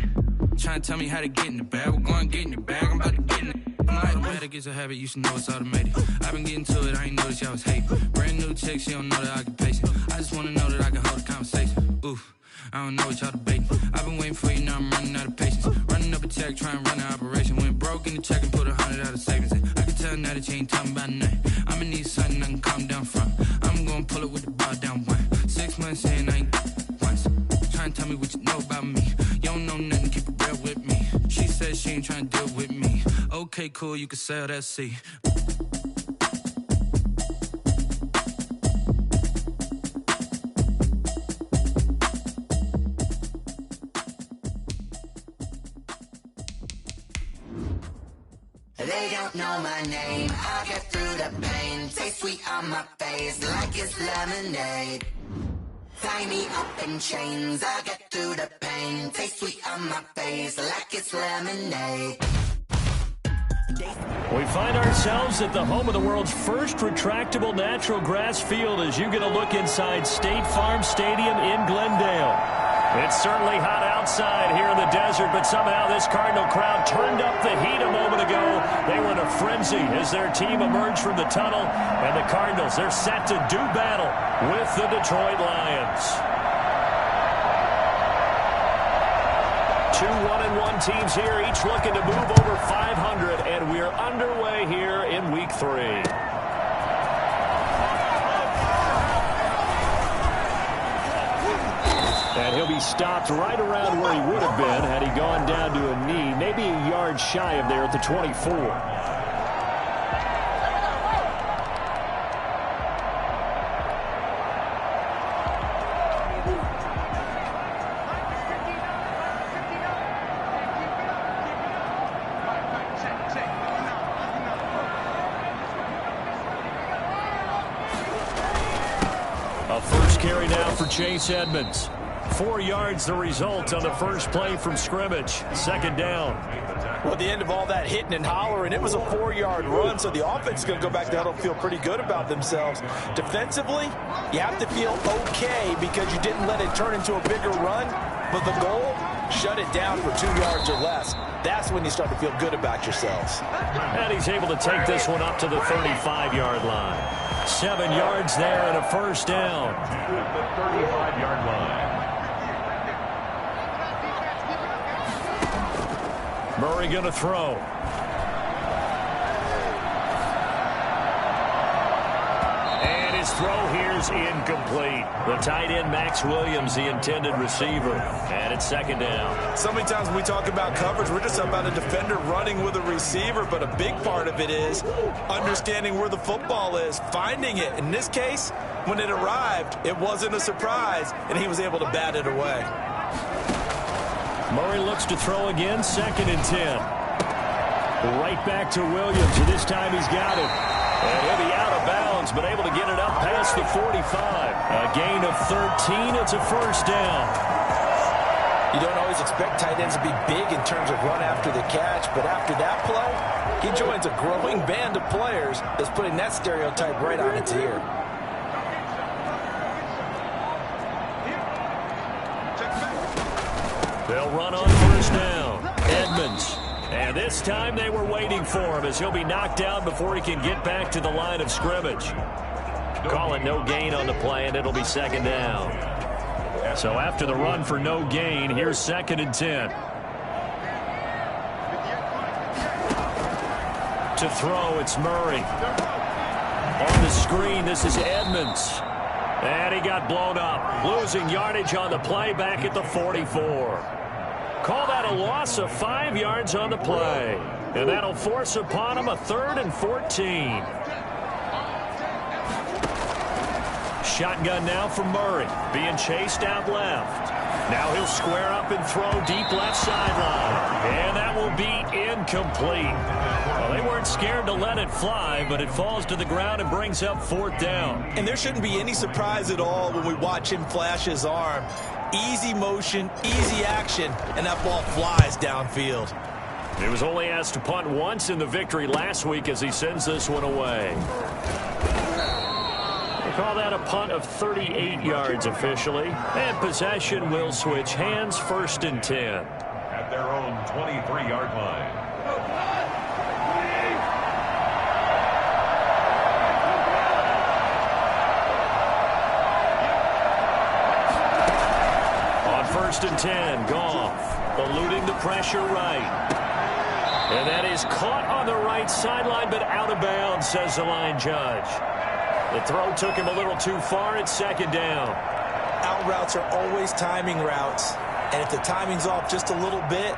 Trying to tell me how to get in the bag. We're going to get in the bag, I'm about to get in it. Automatic is a habit, you should know it's automated. I've been getting to it, I ain't noticed y'all was hating. Brand new chick, she don't know the occupation. I just wanna know that I can hold a conversation. Oof, I don't know what y'all debating. I've been waiting for you, now I'm running out of patience. Running up a check, trying to run an operation. Went broke in the check and put 100 out of savings in. I can tell now that you ain't talking about nothing. I'ma need something I can calm down from. I'm gonna pull it with the bar down one. 6 months in, I ain't once. Trying to tell me what you know about me. You don't know nothing, keep it real with me. She says she ain't trying to deal with me. Okay, cool, you can sell that seat. They don't know my name, I get through the pain. Taste sweet on my face like it's lemonade. Tie me up in chains, I get through the pain. Taste sweet on my face like it's lemonade. We find ourselves at the home of the world's first retractable natural grass field as you get a look inside State Farm Stadium in Glendale. It's certainly hot outside here in the desert, but somehow this Cardinal crowd turned up the heat a moment ago. They were in a frenzy as their team emerged from the tunnel, and the Cardinals, they're set to do battle with the Detroit Lions. Two 1-1 teams here, each looking to move over 500, and we are underway here in Week 3. And he'll be stopped right around where he would have been had he gone down to a knee, maybe a yard shy of there at the 24. Carry now for Chase Edmonds. 4 yards the result on the first play from scrimmage. Second down. Well, at the end of all that hitting and hollering, it was a 4-yard run, so the offense is going to go back to huddle and feel pretty good about themselves. Defensively, you have to feel okay because you didn't let it turn into a bigger run, but the goal, shut it down for 2 yards or less. That's when you start to feel good about yourselves. And he's able to take this one up to the 35-yard line. 7 yards there and a first down. The 35-yard line. Murray going to throw. And his throw here's incomplete. The tight end, Max Williams, the intended receiver. And it's second down. So many times when we talk about coverage, we're just about a defender running with a receiver, but a big part of it is understanding where the football is, finding it. In this case, when it arrived, it wasn't a surprise, and he was able to bat it away. Murray looks to throw again, 2nd and 10. Right back to Williams, and this time he's got it. And he'll be out of bounds, but able to get it up past the 45. A gain of 13, it's a first down. You don't always expect tight ends to be big in terms of run after the catch, but after that play, he joins a growing band of players that's putting that stereotype right on its ear. They'll run on first down. Edmonds. And this time they were waiting for him as he'll be knocked down before he can get back to the line of scrimmage. Call it no gain on the play, and it'll be second down. So after the run for no gain, here's 2nd and 10. To throw, it's Murray. On the screen, this is Edmonds. And he got blown up, losing yardage on the play back at the 44. Call that a loss of 5 yards on the play. And that'll force upon him a 3rd and 14. Shotgun now for Murray, being chased out left. Now he'll square up and throw deep left sideline. And that will be incomplete. Well, they weren't scared to let it fly, but it falls to the ground and brings up 4th down. And there shouldn't be any surprise at all when we watch him flash his arm. Easy motion, easy action, and that ball flies downfield. He was only asked to punt once in the victory last week as he sends this one away. They call that a punt of 38 yards officially. And possession will switch hands, 1st and 10. At their own 23-yard line. On 1st and 10, Goff eluding the pressure right. And that is caught on the right sideline, but out of bounds, says the line judge. The throw took him a little too far. It's 2nd down. Out routes are always timing routes. And if the timing's off just a little bit,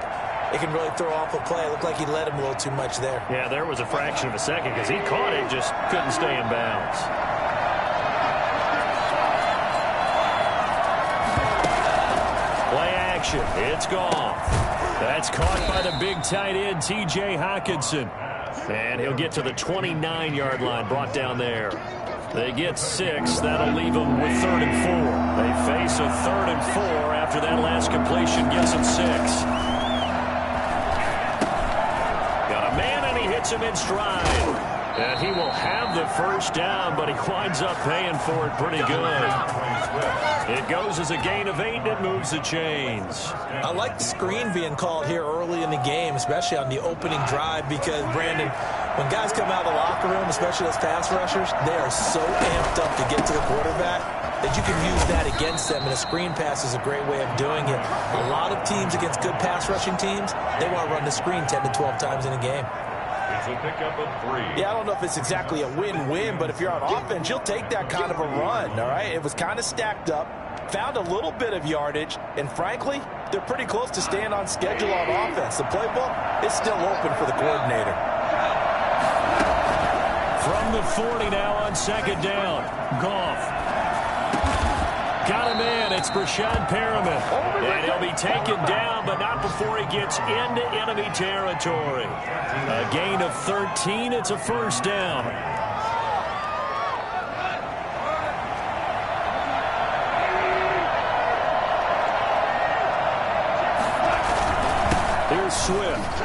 it can really throw off a play. It looked like he let him a little too much there. Yeah, there was a fraction of a second because he caught it, just couldn't stay in bounds. Play action. It's Goff. That's caught by the big tight end, T.J. Hockenson. And he'll get to the 29-yard line, brought down there. They get 6. That'll leave them with 3rd and 4. They face a 3rd and 4 after that last completion gets them 6. Got a man, and he hits him in stride. And he will have the first down, but he winds up paying for it pretty good. It goes as a gain of 8, and it moves the chains. I like the screen being called here early in the game, especially on the opening drive, because, Brandon, when guys come out of the locker room, especially those pass rushers, they are so amped up to get to the quarterback that you can use that against them, and a screen pass is a great way of doing it. A lot of teams against good pass rushing teams, they want to run the screen 10 to 12 times in a game. It's a pickup of 3. Yeah, I don't know if it's exactly a win-win, but if you're on offense, you'll take that kind of a run, all right? It was kind of stacked up, found a little bit of yardage, and frankly, they're pretty close to staying on schedule on offense. The playbook is still open for the coordinator. From the 40 now on second down. Goff. Got him in. It's Brashad Perriman. And he'll be taken down, but not before he gets into enemy territory. A gain of 13. It's a first down. Here's Swift.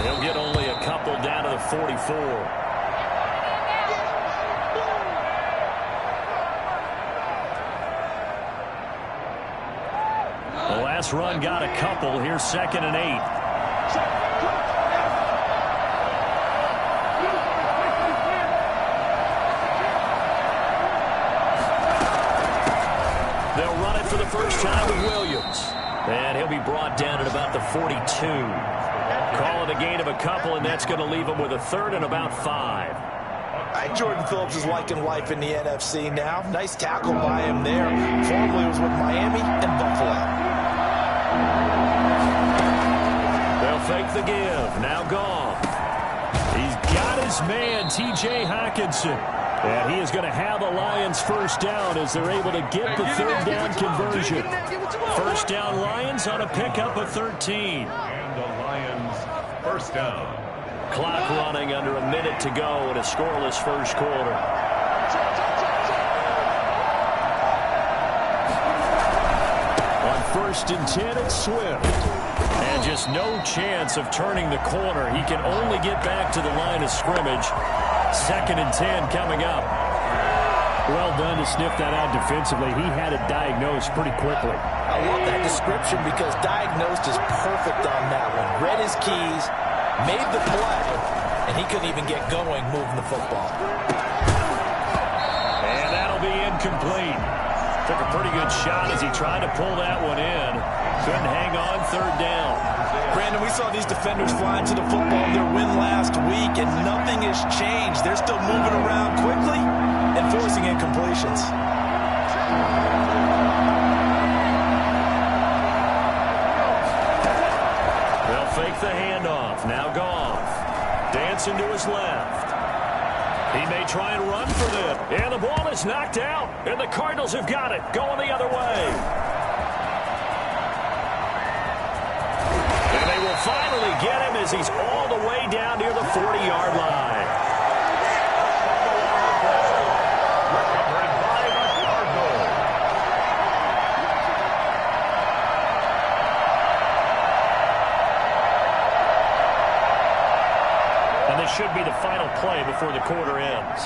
He'll get only a couple down to the 44. The last run got a couple. Here's 2nd and 8. They'll run it for the first time with Williams. And he'll be brought down at about the 42. Call it a gain of a couple, and that's going to leave him with a 3rd and about 5. Jordan Phillips is liking life in the NFC now. Nice tackle by him there. Formerly was with Miami and Buffalo. They'll fake the give. Now Goff. He's got his man, T.J. Hockenson. And he is going to have the Lions first down as they're able to get the 3rd down conversion. First down Lions on a pickup of 13. And the Lions first down. Clock running under a minute to go in a scoreless first quarter. On 1st and 10, it's Swift. And just no chance of turning the corner. He can only get back to the line of scrimmage. 2nd and 10 coming up. Well done to sniff that out defensively. He had it diagnosed pretty quickly. I love that description because diagnosed is perfect on that one. Read his keys, made the play, and he couldn't even get going moving the football. And that'll be incomplete. Took a pretty good shot as he tried to pull that one in. Couldn't hang on 3rd down. Brandon, we saw these defenders flying to the football in their win last week, and nothing has changed. They're still moving around quickly and forcing incompletions. They'll fake the handoff. Now Goff. Dancing to his left. He may try and run for them. And the ball is knocked out. And the Cardinals have got it. Going the other way. And they will finally get him as he's all the way down near the 40-yard line. Recovered by the Cardinals. And this should be the final play before the quarter ends.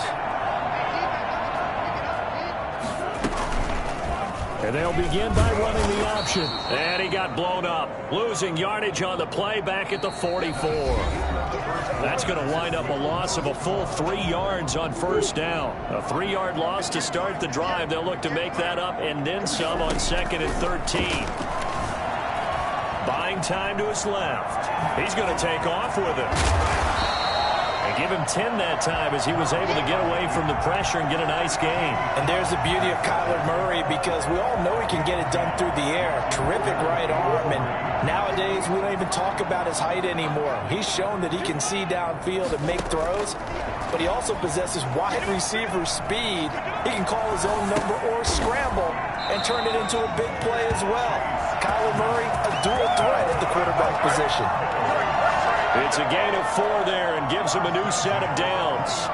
And they'll begin by running the option. And he got blown up. Losing yardage on the play back at the 44. That's going to wind up a loss of a full 3 yards on first down. A 3-yard loss to start the drive. They'll look to make that up and then some on 2nd and 13. Buying time to his left. He's going to take off with it. Give him 10 that time as he was able to get away from the pressure and get a nice gain. And there's the beauty of Kyler Murray because we all know he can get it done through the air. Terrific right arm, and nowadays we don't even talk about his height anymore. He's shown that he can see downfield and make throws, but he also possesses wide receiver speed. He can call his own number or scramble and turn it into a big play as well. Kyler Murray, a dual threat at the quarterback position. It's a gain of 4 there and gives him a new set of downs.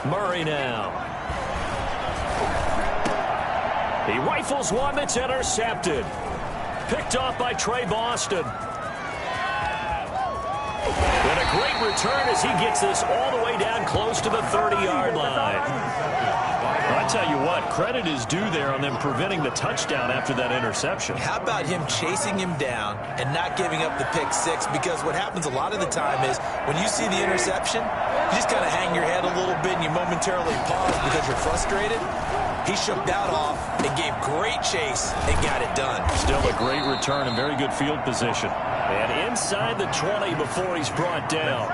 Murray now. He rifles one that's intercepted. Picked off by Trey Boston. And a great return as he gets this all the way down close to the 30-yard line. I tell you what, credit is due there on them preventing the touchdown after that interception. How about him chasing him down and not giving up the pick six? Because what happens a lot of the time is when you see the interception, you just kind of hang your head a little bit and you momentarily pause because you're frustrated. He shook that off and gave great chase and got it done. Still a great return and very good field position. And inside the 20 before he's brought down.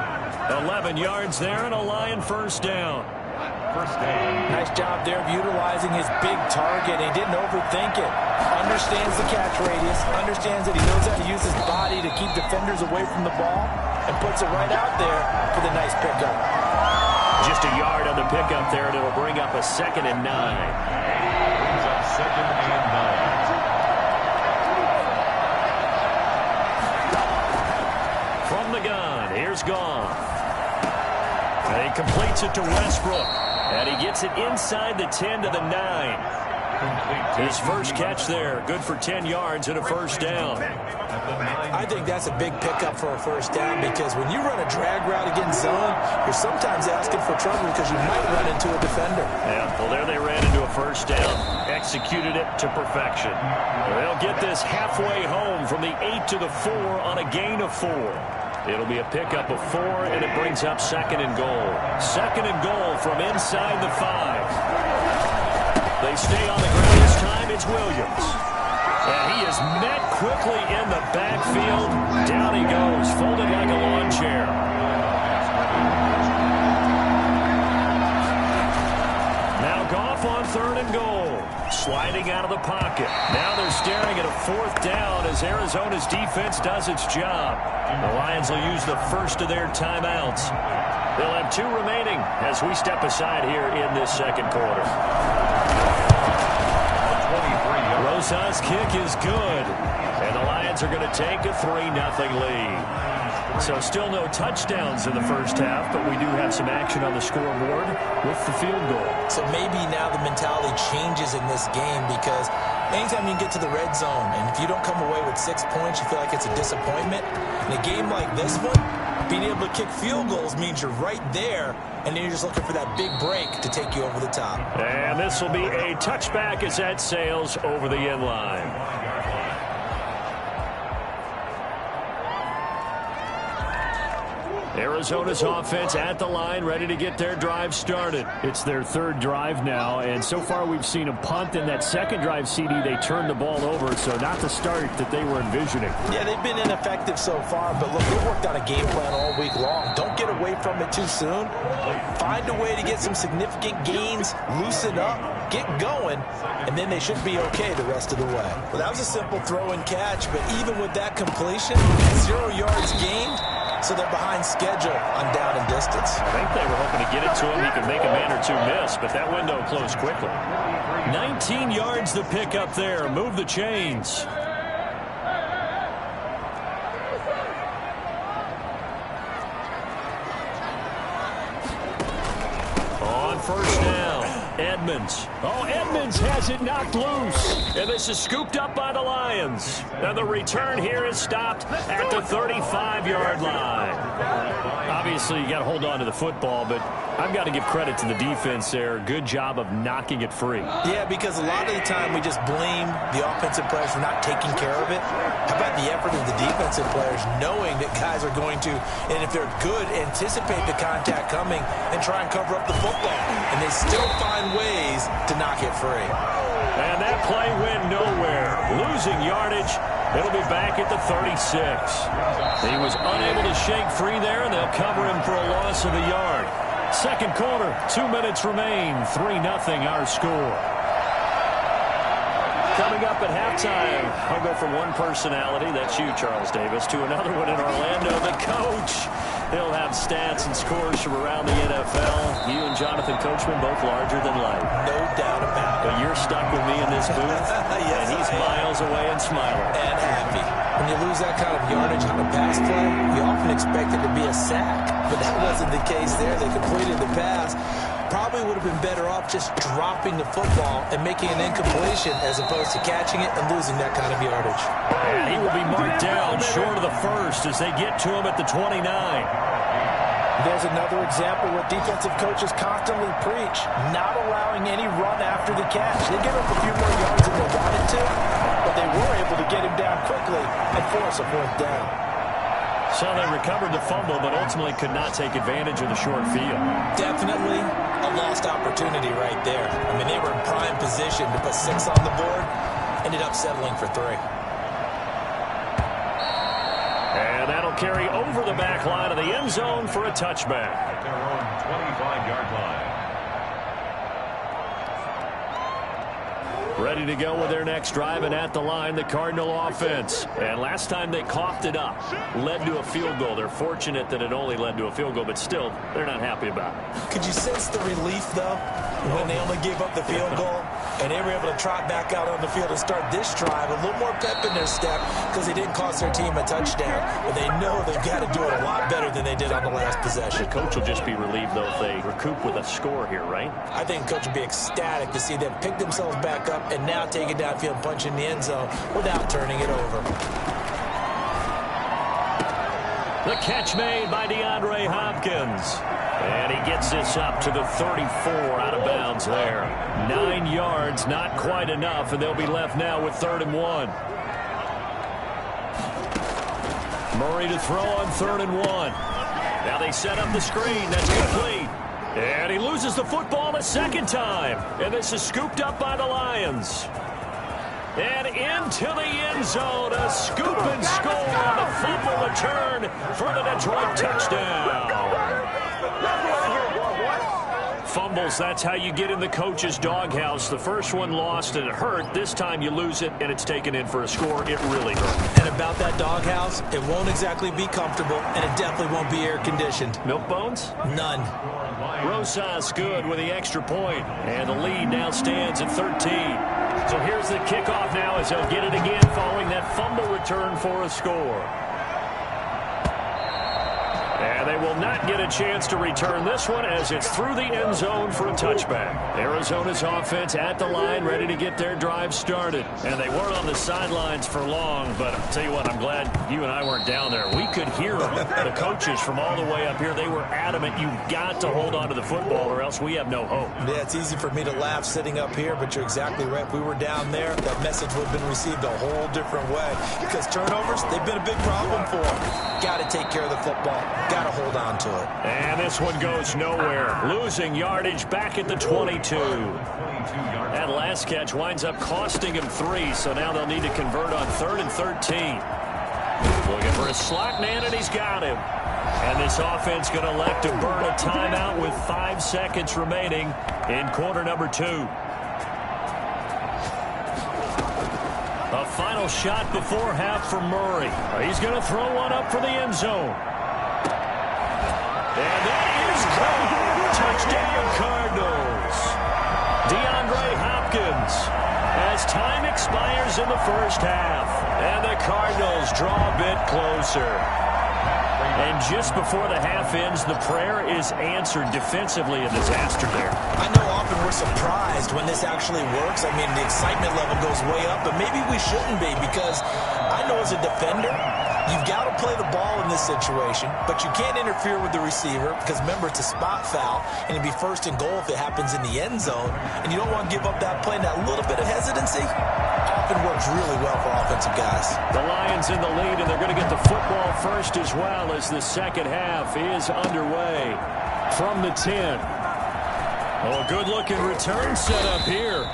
11 yards there and a Lion first down. Nice job there of utilizing his big target. He didn't overthink it. Understands the catch radius. Understands that he knows how to use his body to keep defenders away from the ball. And puts it right out there for the nice pickup. Just a yard on the pickup there, and it'll bring up a 2nd and 9. Brings up 2nd and 9. From the gun, here's Goff. And he completes it to Westbrook. And he gets it inside the 10 to the 9. His first catch there, good for 10 yards and a first down. I think that's a big pickup for a first down because when you run a drag route against zone, you're sometimes asking for trouble because you might run into a defender. Yeah, well, there they ran into a first down. Executed it to perfection. They'll get this halfway home from the 8 to the 4 on a gain of 4. It'll be a pickup of 4, and it brings up 2nd and goal. 2nd and goal from inside the 5. They stay on the ground this time. It's Williams. And he is met quickly in the backfield. Down he goes, folded like a lawn chair. Now Goff on 3rd and goal. Sliding out of the pocket. Now they're staring at a 4th down as Arizona's defense does its job. The Lions will use the first of their timeouts. They'll have 2 remaining as we step aside here in this 2nd quarter. Rosas' kick is good. And the Lions are going to take a 3-0 lead. So still no touchdowns in the first half, but we do have some action on the scoreboard with the field goal. So maybe now the mentality changes in this game because anytime you can get to the red zone, and if you don't come away with 6 points, you feel like it's a disappointment. In a game like this one, being able to kick field goals means you're right there, and then you're just looking for that big break to take you over the top. And this will be a touchback as that sails over the end line. Arizona's offense at the line, ready to get their drive started. It's their 3rd drive now, and so far we've seen a punt. In that 2nd drive, CD, they turned the ball over, so not the start that they were envisioning. Yeah, they've been ineffective so far, but look, they worked on a game plan all week long. Don't get away from it too soon. Find a way to get some significant gains, loosen up, get going, and then they should be okay the rest of the way. Well, that was a simple throw and catch, but even with that completion, 0 yards gained, so they're behind schedule on down and distance. I think they were hoping to get it to him. He could make a man or 2 miss, but that window closed quickly. 19 yards the pick up there. Move the chains. On first down, Edmonds. Oh, Edmonds has it knocked loose. And this is scooped up by the Lions. And the return here is stopped at the 35-yard line. Obviously, you got to hold on to the football, but I've got to give credit to the defense there. Good job of knocking it free. Yeah, because a lot of the time we just blame the offensive players for not taking care of it. How about the effort of the defensive players knowing that guys are going to, and if they're good, anticipate the contact coming and try and cover up the football. And they still find ways to knock it free. And that play went nowhere. Losing yardage. It'll be back at the 36. He was unable to shake free there, and they'll cover him for a loss of a yard. 2nd quarter, 2 minutes remain. 3-0 our score. Coming up at halftime, I'll go from one personality, that's you, Charles Davis, to another one in Orlando, the coach. He'll have stats and scores from around the NFL. You and Jonathan Coachman, both larger than life. No doubt about it. But you're stuck with me in this booth, yes, and he's miles away and smiling. And happy. When you lose that kind of yardage on a pass play, you often expect it to be a sack. But that wasn't the case there. They completed the pass. Probably would have been better off just dropping the football and making an incompletion as opposed to catching it and losing that kind of yardage. And he will be marked down short of the first as they get to him at the 29. There's another example where defensive coaches constantly preach, not allowing any run after the catch. They give up a few more yards than they wanted to, but they were able to get him down quickly and force a 4th down. So they recovered the fumble, but ultimately could not take advantage of the short field. Definitely a lost opportunity right there. I mean, they were in prime position. position to put 6 on the board. Ended up settling for 3. And that'll carry over the back line of the end zone for a touchback. At their own 25-yard line. Ready to go with their next drive, and at the line, the Cardinal offense. And last time they coughed it up, led to a field goal. They're fortunate that it only led to a field goal, but still, they're not happy about it. Could you sense the relief, though, when they only gave up the field goal? And they were able to trot back out on the field and start this drive. A little more pep in their step because they didn't cost their team a touchdown. But they know they've got to do it a lot better than they did on the last possession. The coach will just be relieved, though, if they recoup with a score here, right? I think the coach will be ecstatic to see them pick themselves back up and now take it downfield and punch in the end zone without turning it over. The catch made by DeAndre Hopkins. And he gets this up to the 34 out of bounds there. 9 yards, not quite enough, and they'll be left now with 3rd and 1. Murray to throw on 3rd and 1. Now they set up the screen. That's complete. And he loses the football a second time. And this is scooped up by the Lions. And into the end zone, a scoop and score on the fumble return for the Detroit touchdown. Fumbles, that's how you get in the coach's doghouse. The first one lost and it hurt. This time you lose it and it's taken in for a score. It really hurt. And about that doghouse, it won't exactly be comfortable, and it definitely won't be air-conditioned. Milk bones? None. Rosas good with the extra point, and the lead now stands at 13. So here's the kickoff now as they'll get it again following that fumble return for a score. And they will not get a chance to return this one as it's through the end zone for a touchback. Arizona's offense at the line, ready to get their drive started. And they weren't on the sidelines for long, but I'll tell you what, I'm glad you and I weren't down there. We could hear them. The coaches from all the way up here, they were adamant, you've got to hold on to the football or else we have no hope. Yeah, it's easy for me to laugh sitting up here, but you're exactly right. If we were down there, that message would have been received a whole different way. Because turnovers, they've been a big problem for them. Got to take care of the football. Got to hold on to it. And this one goes nowhere. Losing yardage back at the 22. That last catch winds up costing him 3, so now they'll need to convert on 3rd and 13. Looking for a slot man, and he's got him. And this offense going to elect to burn a timeout with 5 seconds remaining in quarter number 2. A final shot before half for Murray. He's going to throw one up for the end zone. And that is caught. Touchdown, Cardinals. DeAndre Hopkins as time expires in the first half. And the Cardinals draw a bit closer. And just before the half ends, the prayer is answered. Defensively, a disaster there. I know often we're surprised when this actually works. I mean, the excitement level goes way up, but maybe we shouldn't be because I know as a defender, you've got to play the ball in this situation, but you can't interfere with the receiver because, remember, it's a spot foul, and it'd be 1st and goal if it happens in the end zone, and you don't want to give up that play. And that little bit of hesitancy often works really well for offensive guys. The Lions in the lead, and they're going to get the football first as well as the second half is underway from the 10. Oh, a good-looking return set up here.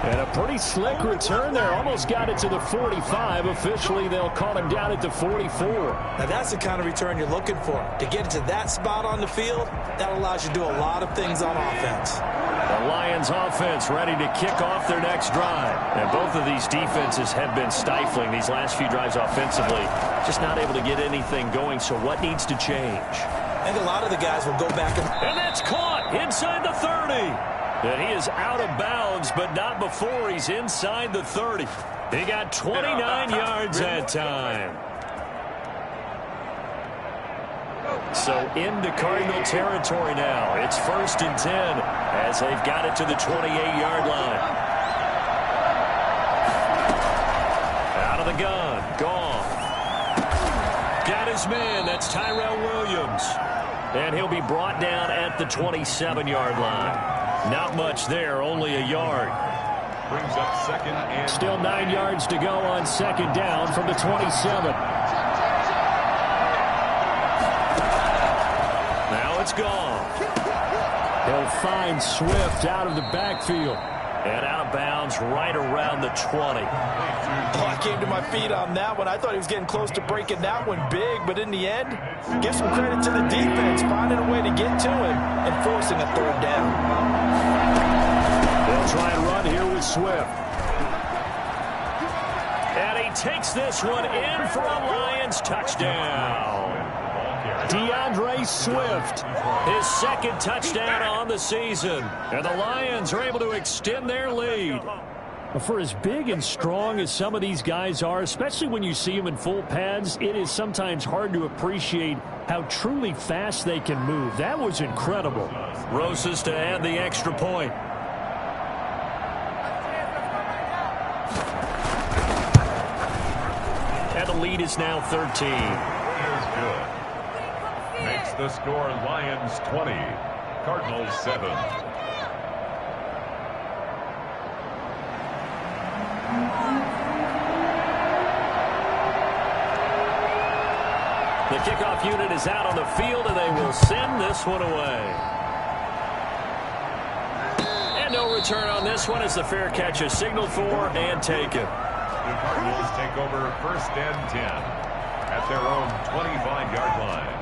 And a pretty slick return there. Almost got it to the 45. Officially, they'll call him down at the 44. Now, that's the kind of return you're looking for. To get it to that spot on the field, that allows you to do a lot of things on offense. The Lions offense ready to kick off their next drive. And both of these defenses have been stifling these last few drives offensively. Just not able to get anything going, so what needs to change? I think a lot of the guys will go back and that's caught inside the 30. And he is out of bounds, but not before he's inside the 30. He got 29 yards that time. So into Cardinal territory now. It's 1st and 10 as they've got it to the 28-yard line. Out of the gun. Gone. Got his man. That's Tyrell Williams. And he'll be brought down at the 27-yard line. Not much there, only a yard. Brings up 2nd and still 9 yards to go on 2nd down from the 27. Now it's gone. He'll find Swift out of the backfield. And out of bounds right around the 20. Oh, I came to my feet on that one. I thought he was getting close to breaking that one big, but in the end, give some credit to the defense, finding a way to get to him and forcing a third down. They'll try and run here with Swift. And he takes this one in for a Lions touchdown. DeAndre Swift, his second touchdown on the season. And the Lions are able to extend their lead. For as big and strong as some of these guys are, especially when you see them in full pads, it is sometimes hard to appreciate how truly fast they can move. That was incredible. Rosas to add the extra point. And the lead is now 13. Is good. Makes the score Lions 20, Cardinals 7. The kickoff unit is out on the field, and they will send this one away. And no return on this one as the fair catch is signaled for and taken. The Cardinals take over 1st and 10 at their own 25-yard line.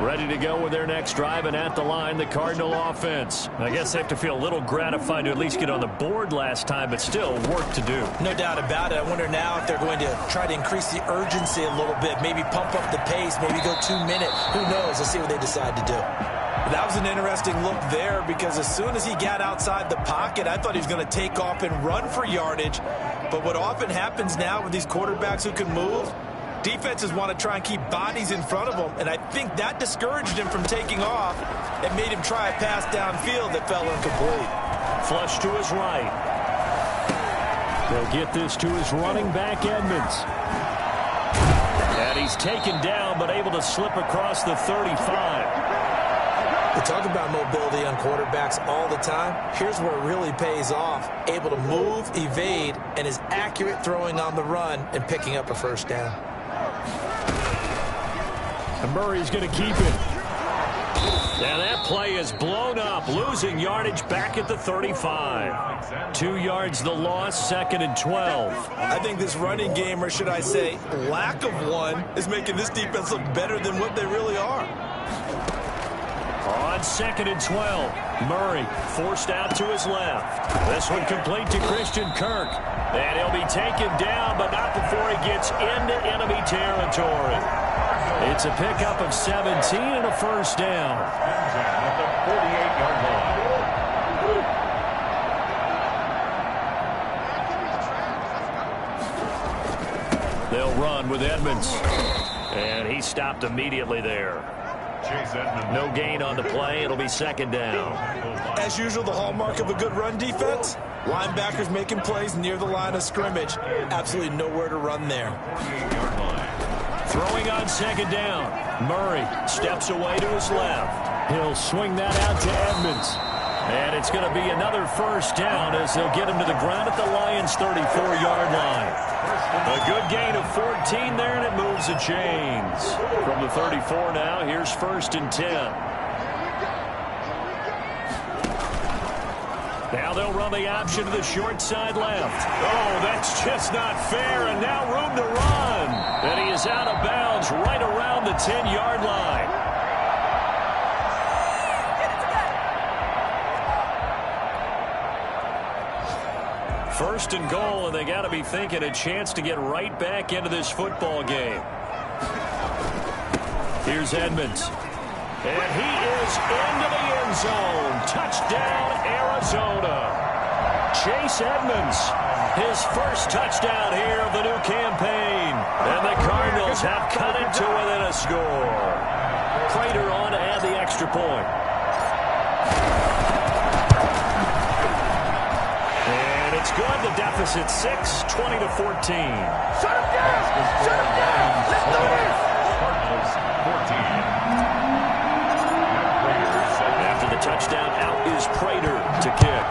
Ready to go with their next drive, and at the line, the Cardinal offense. I guess they have to feel a little gratified to at least get on the board last time, but still work to do. No doubt about it. I wonder now if they're going to try to increase the urgency a little bit, maybe pump up the pace, maybe go 2 minute. Who knows? Let's see what they decide to do. That was an interesting look there because as soon as he got outside the pocket, I thought he was going to take off and run for yardage. But what often happens now with these quarterbacks who can move, defenses want to try and keep bodies in front of them, and I think that discouraged him from taking off and made him try a pass downfield that fell incomplete. Flush to his right. They'll get this to his running back, Edmonds. And he's taken down, but able to slip across the 35. We talk about mobility on quarterbacks all the time. Here's where it really pays off. Able to move, evade, and is accurate throwing on the run and picking up a first down. And Murray's going to keep it. And that play is blown up, losing yardage back at the 35. 2 yards the loss, 2nd and 12. I think this running game, or should I say lack of one, is making this defense look better than what they really are. On 2nd and 12, Murray forced out to his left. This one complete to Christian Kirk. And he'll be taken down, but not before he gets into enemy territory. It's a pickup of 17 and a first down. At the 48-yard line. They'll run with Edmonds. And he stopped immediately there. No gain on the play. It'll be 2nd down. As usual, the hallmark of a good run defense, linebackers making plays near the line of scrimmage. Absolutely nowhere to run there. Throwing on 2nd down. Murray steps away to his left. He'll swing that out to Edmonds. And it's going to be another first down as they'll get him to the ground at the Lions' 34-yard line. A good gain of 14 there, and it moves the chains. From the 34 now, here's 1st and 10. Now they'll run the option to the short side left. Oh, that's just not fair, and now room to run. And he is out of bounds right around the 10-yard line. First and goal, and they got to be thinking a chance to get right back into this football game. Here's Edmonds. And he is into the end zone. Touchdown, Arizona. Chase Edmonds, his first touchdown here of the new campaign. And the Cardinals have cut it to within a score. Prater on to add the extra point. It's good. The deficit 6, 20-14. Shut him down! Shut him down! Let's do this! Cardinals 14. After the touchdown, out is Prater to kick.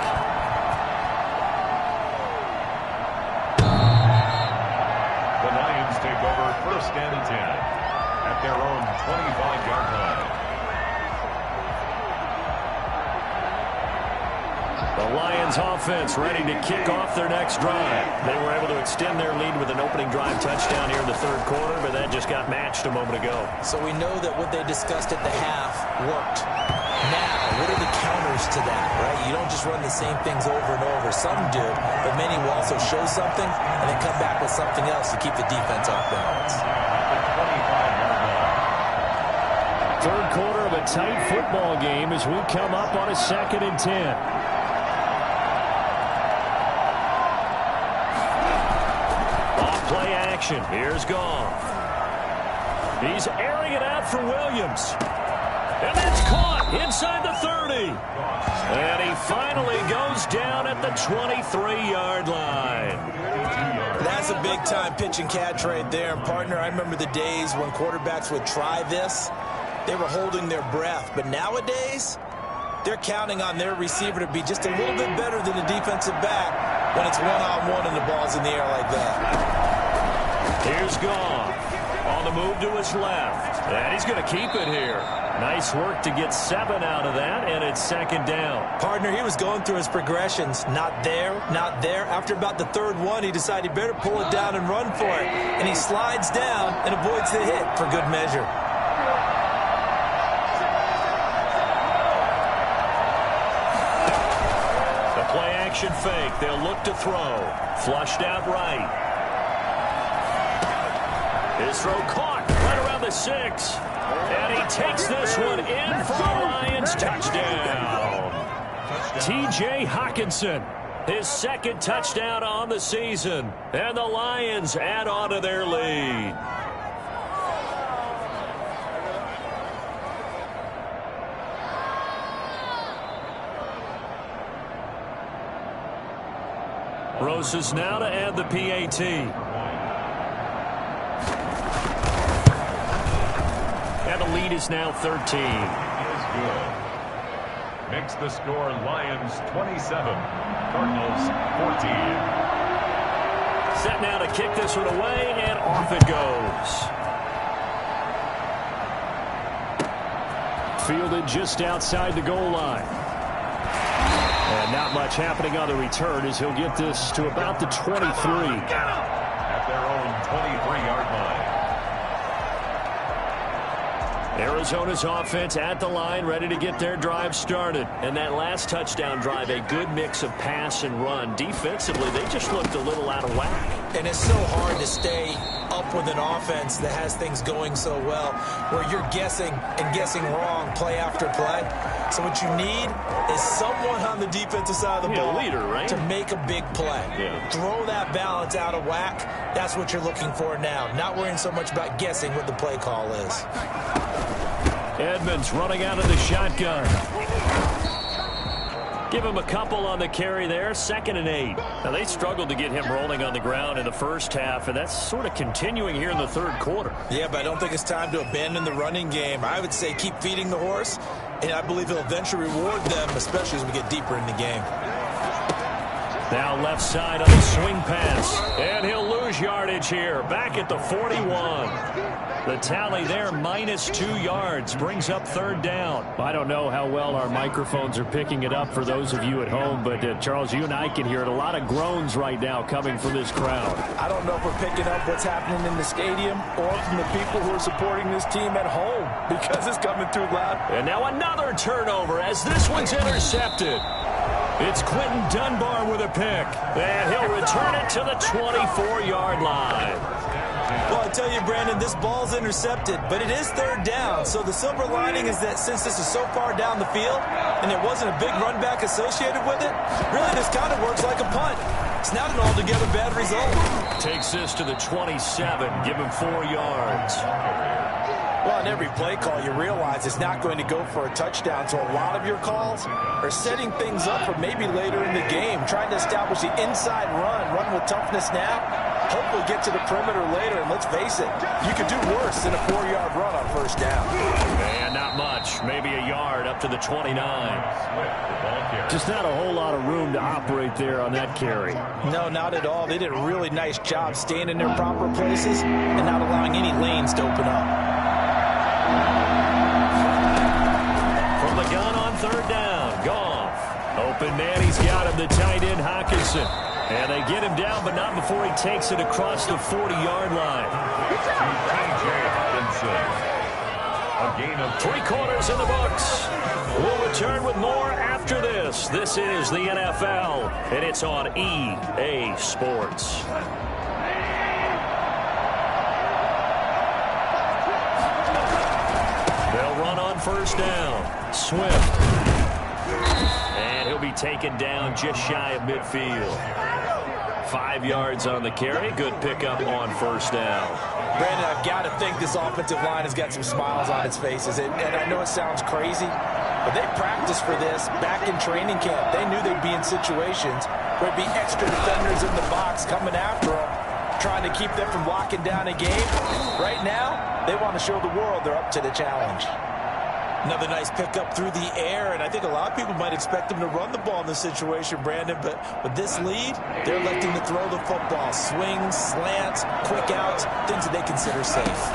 The Lions take over 1st and 10 at their own 25-yard line. The Lions offense ready to kick off their next drive. They were able to extend their lead with an opening drive touchdown here in the third quarter, but that just got matched a moment ago. So we know that what they discussed at the half worked. Now, what are the counters to that, right? You don't just run the same things over and over. Some do, but many will also show something and then come back with something else to keep the defense off balance. Third quarter of a tight football game as we come up on a 2nd and 10. Play action. Here's Goff. He's airing it out for Williams. And it's caught inside the 30. And he finally goes down at the 23-yard line. That's a big-time pitch and catch right there. And, partner, I remember the days when quarterbacks would try this. They were holding their breath. But nowadays, they're counting on their receiver to be just a little bit better than the defensive back when it's one-on-one and the ball's in the air like that. Here's Goff on the move to his left. And he's going to keep it here. Nice work to get 7 out of that, and it's 2nd down. Partner, he was going through his progressions. Not there, not there. After about the 3rd one, he decided he better pull it down and run for it. And he slides down and avoids the hit for good measure. The play-action fake. They'll look to throw. Flushed out right. His throw caught right around the 6. And he takes this one in for the Lions touchdown. T.J. Hockenson, his 2nd touchdown on the season. And the Lions add on to their lead. Roses now to add the PAT. And the lead is now 13. Is good. Makes the score Lions 27, Cardinals 14. Set now to kick this one away, and off it goes. Fielded just outside the goal line. And not much happening on the return as he'll get this to about the 23. At their own 23-yard line. Arizona's offense at the line, ready to get their drive started. And that last touchdown drive, a good mix of pass and run. Defensively, they just looked a little out of whack. And it's so hard to stay up with an offense that has things going so well, where you're guessing and guessing wrong play after play. So what you need is someone on the defensive side of the ball leader, right? to make a big play. Yeah. Throw that balance out of whack. That's what you're looking for now. Not worrying so much about guessing what the play call is. Edmonds running out of the shotgun. Give him a couple on the carry there. 2nd and 8. Now, they struggled to get him rolling on the ground in the first half, and that's sort of continuing here in the third quarter. Yeah, but I don't think it's time to abandon the running game. I would say keep feeding the horse, and I believe he'll eventually reward them, especially as we get deeper in the game. Now left side on the swing pass, and he'll lose yardage here. Back at the 41. The tally there, -2 yards, brings up 3rd down. I don't know how well our microphones are picking it up for those of you at home, but Charles, you and I can hear it. A lot of groans right now coming from this crowd. I don't know if we're picking up what's happening in the stadium or from the people who are supporting this team at home because it's coming through loud. And now another turnover as this one's intercepted. It's Quentin Dunbar with a pick, and he'll return it to the 24-yard line. Well, I tell you, Brandon, this ball's intercepted, but it is 3rd down. So the silver lining is that since this is so far down the field and there wasn't a big run back associated with it, really this kind of works like a punt. It's not an altogether bad result. Takes this to the 27, give him 4 yards. Well, on every play call, you realize it's not going to go for a touchdown, so a lot of your calls are setting things up for maybe later in the game, trying to establish the inside run with toughness now, hopefully get to the perimeter later, and let's face it, you could do worse than a 4-yard run on 1st down. And not much, maybe a yard up to the 29. Just not a whole lot of room to operate there on that carry. No, not at all. They did a really nice job staying in their proper places and not allowing any lanes to open up. From the gun on 3rd down, Goff Open man, he's got him, the tight end, Hockenson. And they get him down, but not before he takes it across the 40-yard line. T.J. Hockenson. A gain of 3 quarters in the books. We'll return with more after this. This is the NFL, and it's on EA Sports. They'll run on first down. Swift. And he'll be taken down just shy of midfield. 5 yards on the carry. Good pickup on first down. Brandon, I've got to think this offensive line has got some smiles on its faces. And I know it sounds crazy, but they practiced for this back in training camp. They knew they'd be in situations where there'd be extra defenders in the box coming after them, trying to keep them from locking down a game. Right now, they want to show the world they're up to the challenge. Another nice pickup through the air, and I think a lot of people might expect them to run the ball in this situation, Brandon, but with this lead, they're electing to throw the football. Swings, slants, quick outs, things that they consider safe.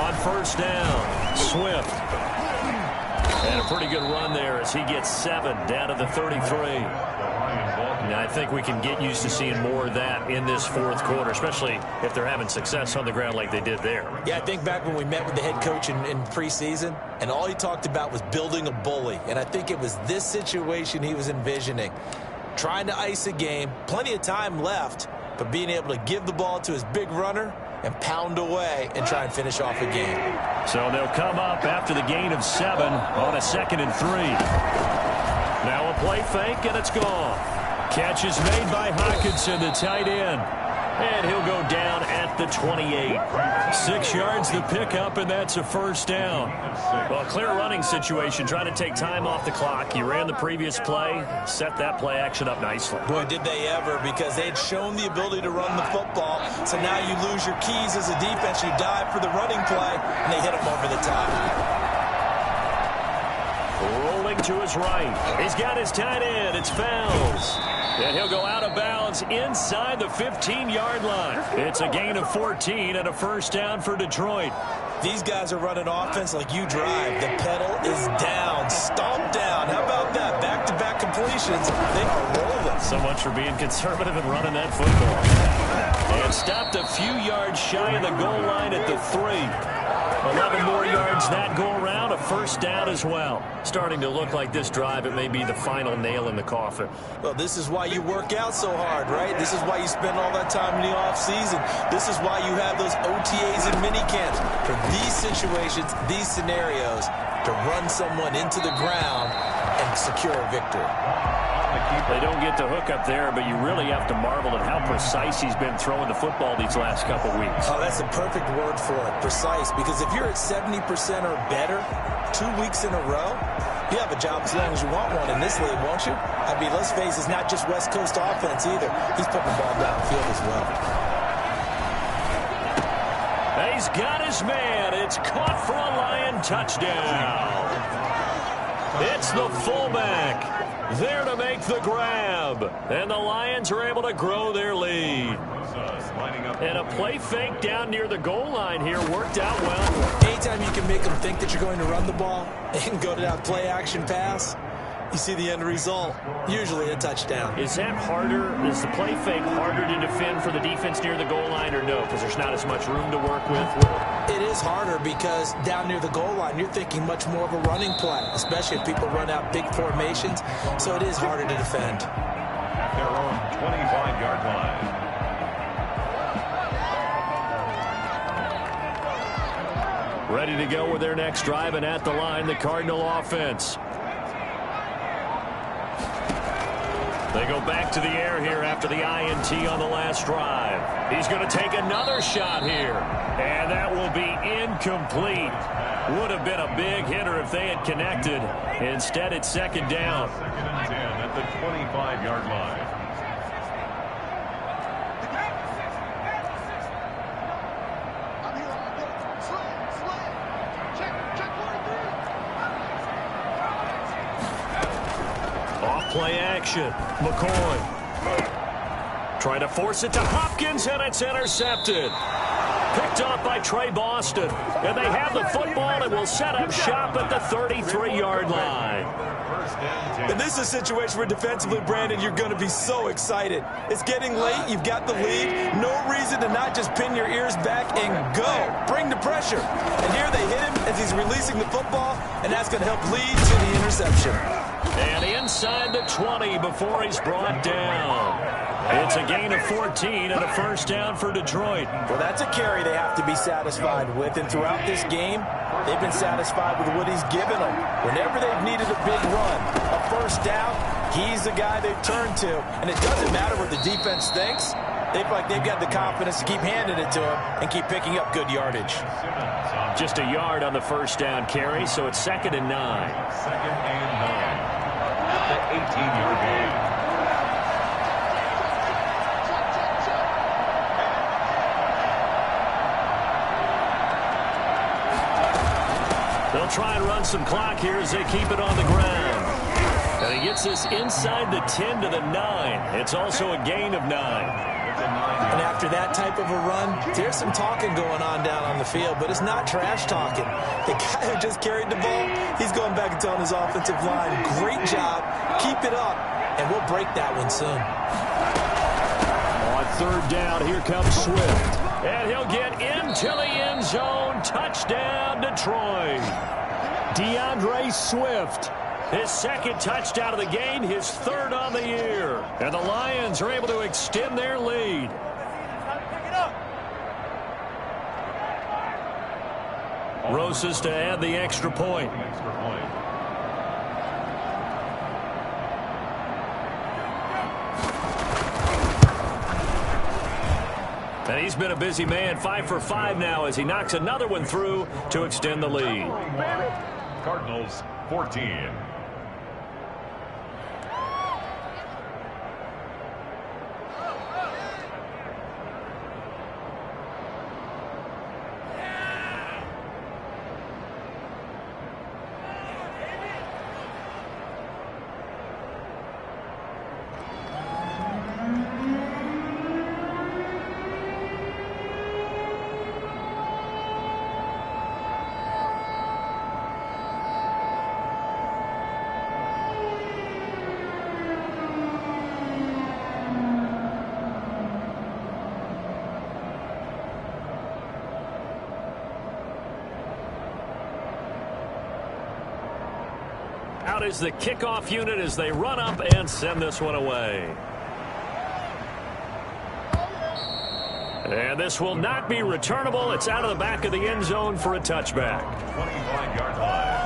On first down, Swift. And a pretty good run there as he gets 7 down to the 33. And I think we can get used to seeing more of that in this fourth quarter, especially if they're having success on the ground like they did there. Yeah, I think back when we met with the head coach in preseason, and all he talked about was building a bully. And I think it was this situation he was envisioning. Trying to ice a game, plenty of time left, but being able to give the ball to his big runner and pound away and try and finish off a game. So they'll come up after the gain of 7 on a 2nd and 3. Now a play fake, and it's gone. Catch is made by Hockenson, the tight end. And he'll go down at the 28. 6 yards the pickup, and that's a first down. Well, clear running situation. Trying to take time off the clock. You ran the previous play, set that play action up nicely. Boy, did they ever, because they had shown the ability to run the football. So now you lose your keys as a defense. You dive for the running play, and they hit him over the top. Rolling to his right. He's got his tight end. It's Fowles. And he'll go out of bounds inside the 15-yard line. It's a gain of 14 and a first down for Detroit. These guys are running offense like you drive. The pedal is down, stomped down. How about that? Back-to-back completions. They are rolling. So much for being conservative and running that football. And stopped a few yards shy of the goal line at the 3. 11 more yards that go around, a first down as well. Starting to look like this drive, it may be the final nail in the coffin. Well, this is why you work out so hard, right? This is why you spend all that time in the offseason. This is why you have those OTAs and mini camps. For these situations, these scenarios, to run someone into the ground and secure a victory. They don't get the hook up there, but you really have to marvel at how precise he's been throwing the football these last couple weeks. Oh, that's a perfect word for it, precise. Because if you're at 70% or better 2 weeks in a row, you have a job as long as you want one in this league, won't you? I mean, let's face it, it's not just West Coast offense either. He's putting the ball downfield as well. He's got his man. It's caught for a Lion touchdown. It's the fullback there to make the grab. And the Lions are able to grow their lead. And a play fake down near the goal line here worked out well. Anytime you can make them think that you're going to run the ball and go to that play action pass, you see the end result, usually a touchdown. Is that harder? Is the play fake harder to defend for the defense near the goal line or no? Because there's not as much room to work with? It is harder because down near the goal line, you're thinking much more of a running play, especially if people run out big formations. So it is harder to defend. At their own 25-yard line. Ready to go with their next drive, and at the line, the Cardinal offense. They go back to the air here after the INT on the last drive. He's going to take another shot here. And that will be incomplete. Would have been a big hitter if they had connected. Instead, it's second down. 2nd and 10 at the 25-yard line. Play action. McCoy. Try to force it to Hopkins, and it's intercepted. Picked off by Trey Boston. And they have the football and will set up shop at the 33-yard line. And this is a situation where defensively, Brandon, you're going to be so excited. It's getting late. You've got the lead. No reason to not just pin your ears back and go. Bring the pressure. And here they hit him as he's releasing the football, and that's going to help lead to the interception. And inside the 20 before he's brought down. It's a gain of 14 and a first down for Detroit. Well, that's a carry they have to be satisfied with. And throughout this game, they've been satisfied with what he's given them. Whenever they've needed a big run, a first down, he's the guy they've turned to. And it doesn't matter what the defense thinks. They feel like they've got the confidence to keep handing it to him and keep picking up good yardage. Just a yard on the first down carry, so it's 2nd and 9. 2nd and 9 at the 18-yard line. They'll try and run some clock here as they keep it on the ground. And he gets this inside the 10 to the 9. It's also a gain of 9. And after that type of a run, there's some talking going on down on the field, but it's not trash talking. The guy who just carried the ball, he's going back and telling his offensive line, great job, keep it up, and we'll break that one soon. On 3rd down, here comes Swift. And he'll get into the end zone. Touchdown, Detroit. DeAndre Swift. His 2nd touchdown of the game, his 3rd on the year. And the Lions are able to extend their lead. Rosas to add the extra point. And he's been a busy man, 5 for 5 now as he knocks another one through to extend the lead. Cardinals 14. Out is the kickoff unit as they run up and send this one away. And this will not be returnable. It's out of the back of the end zone for a touchback. 25-yard line.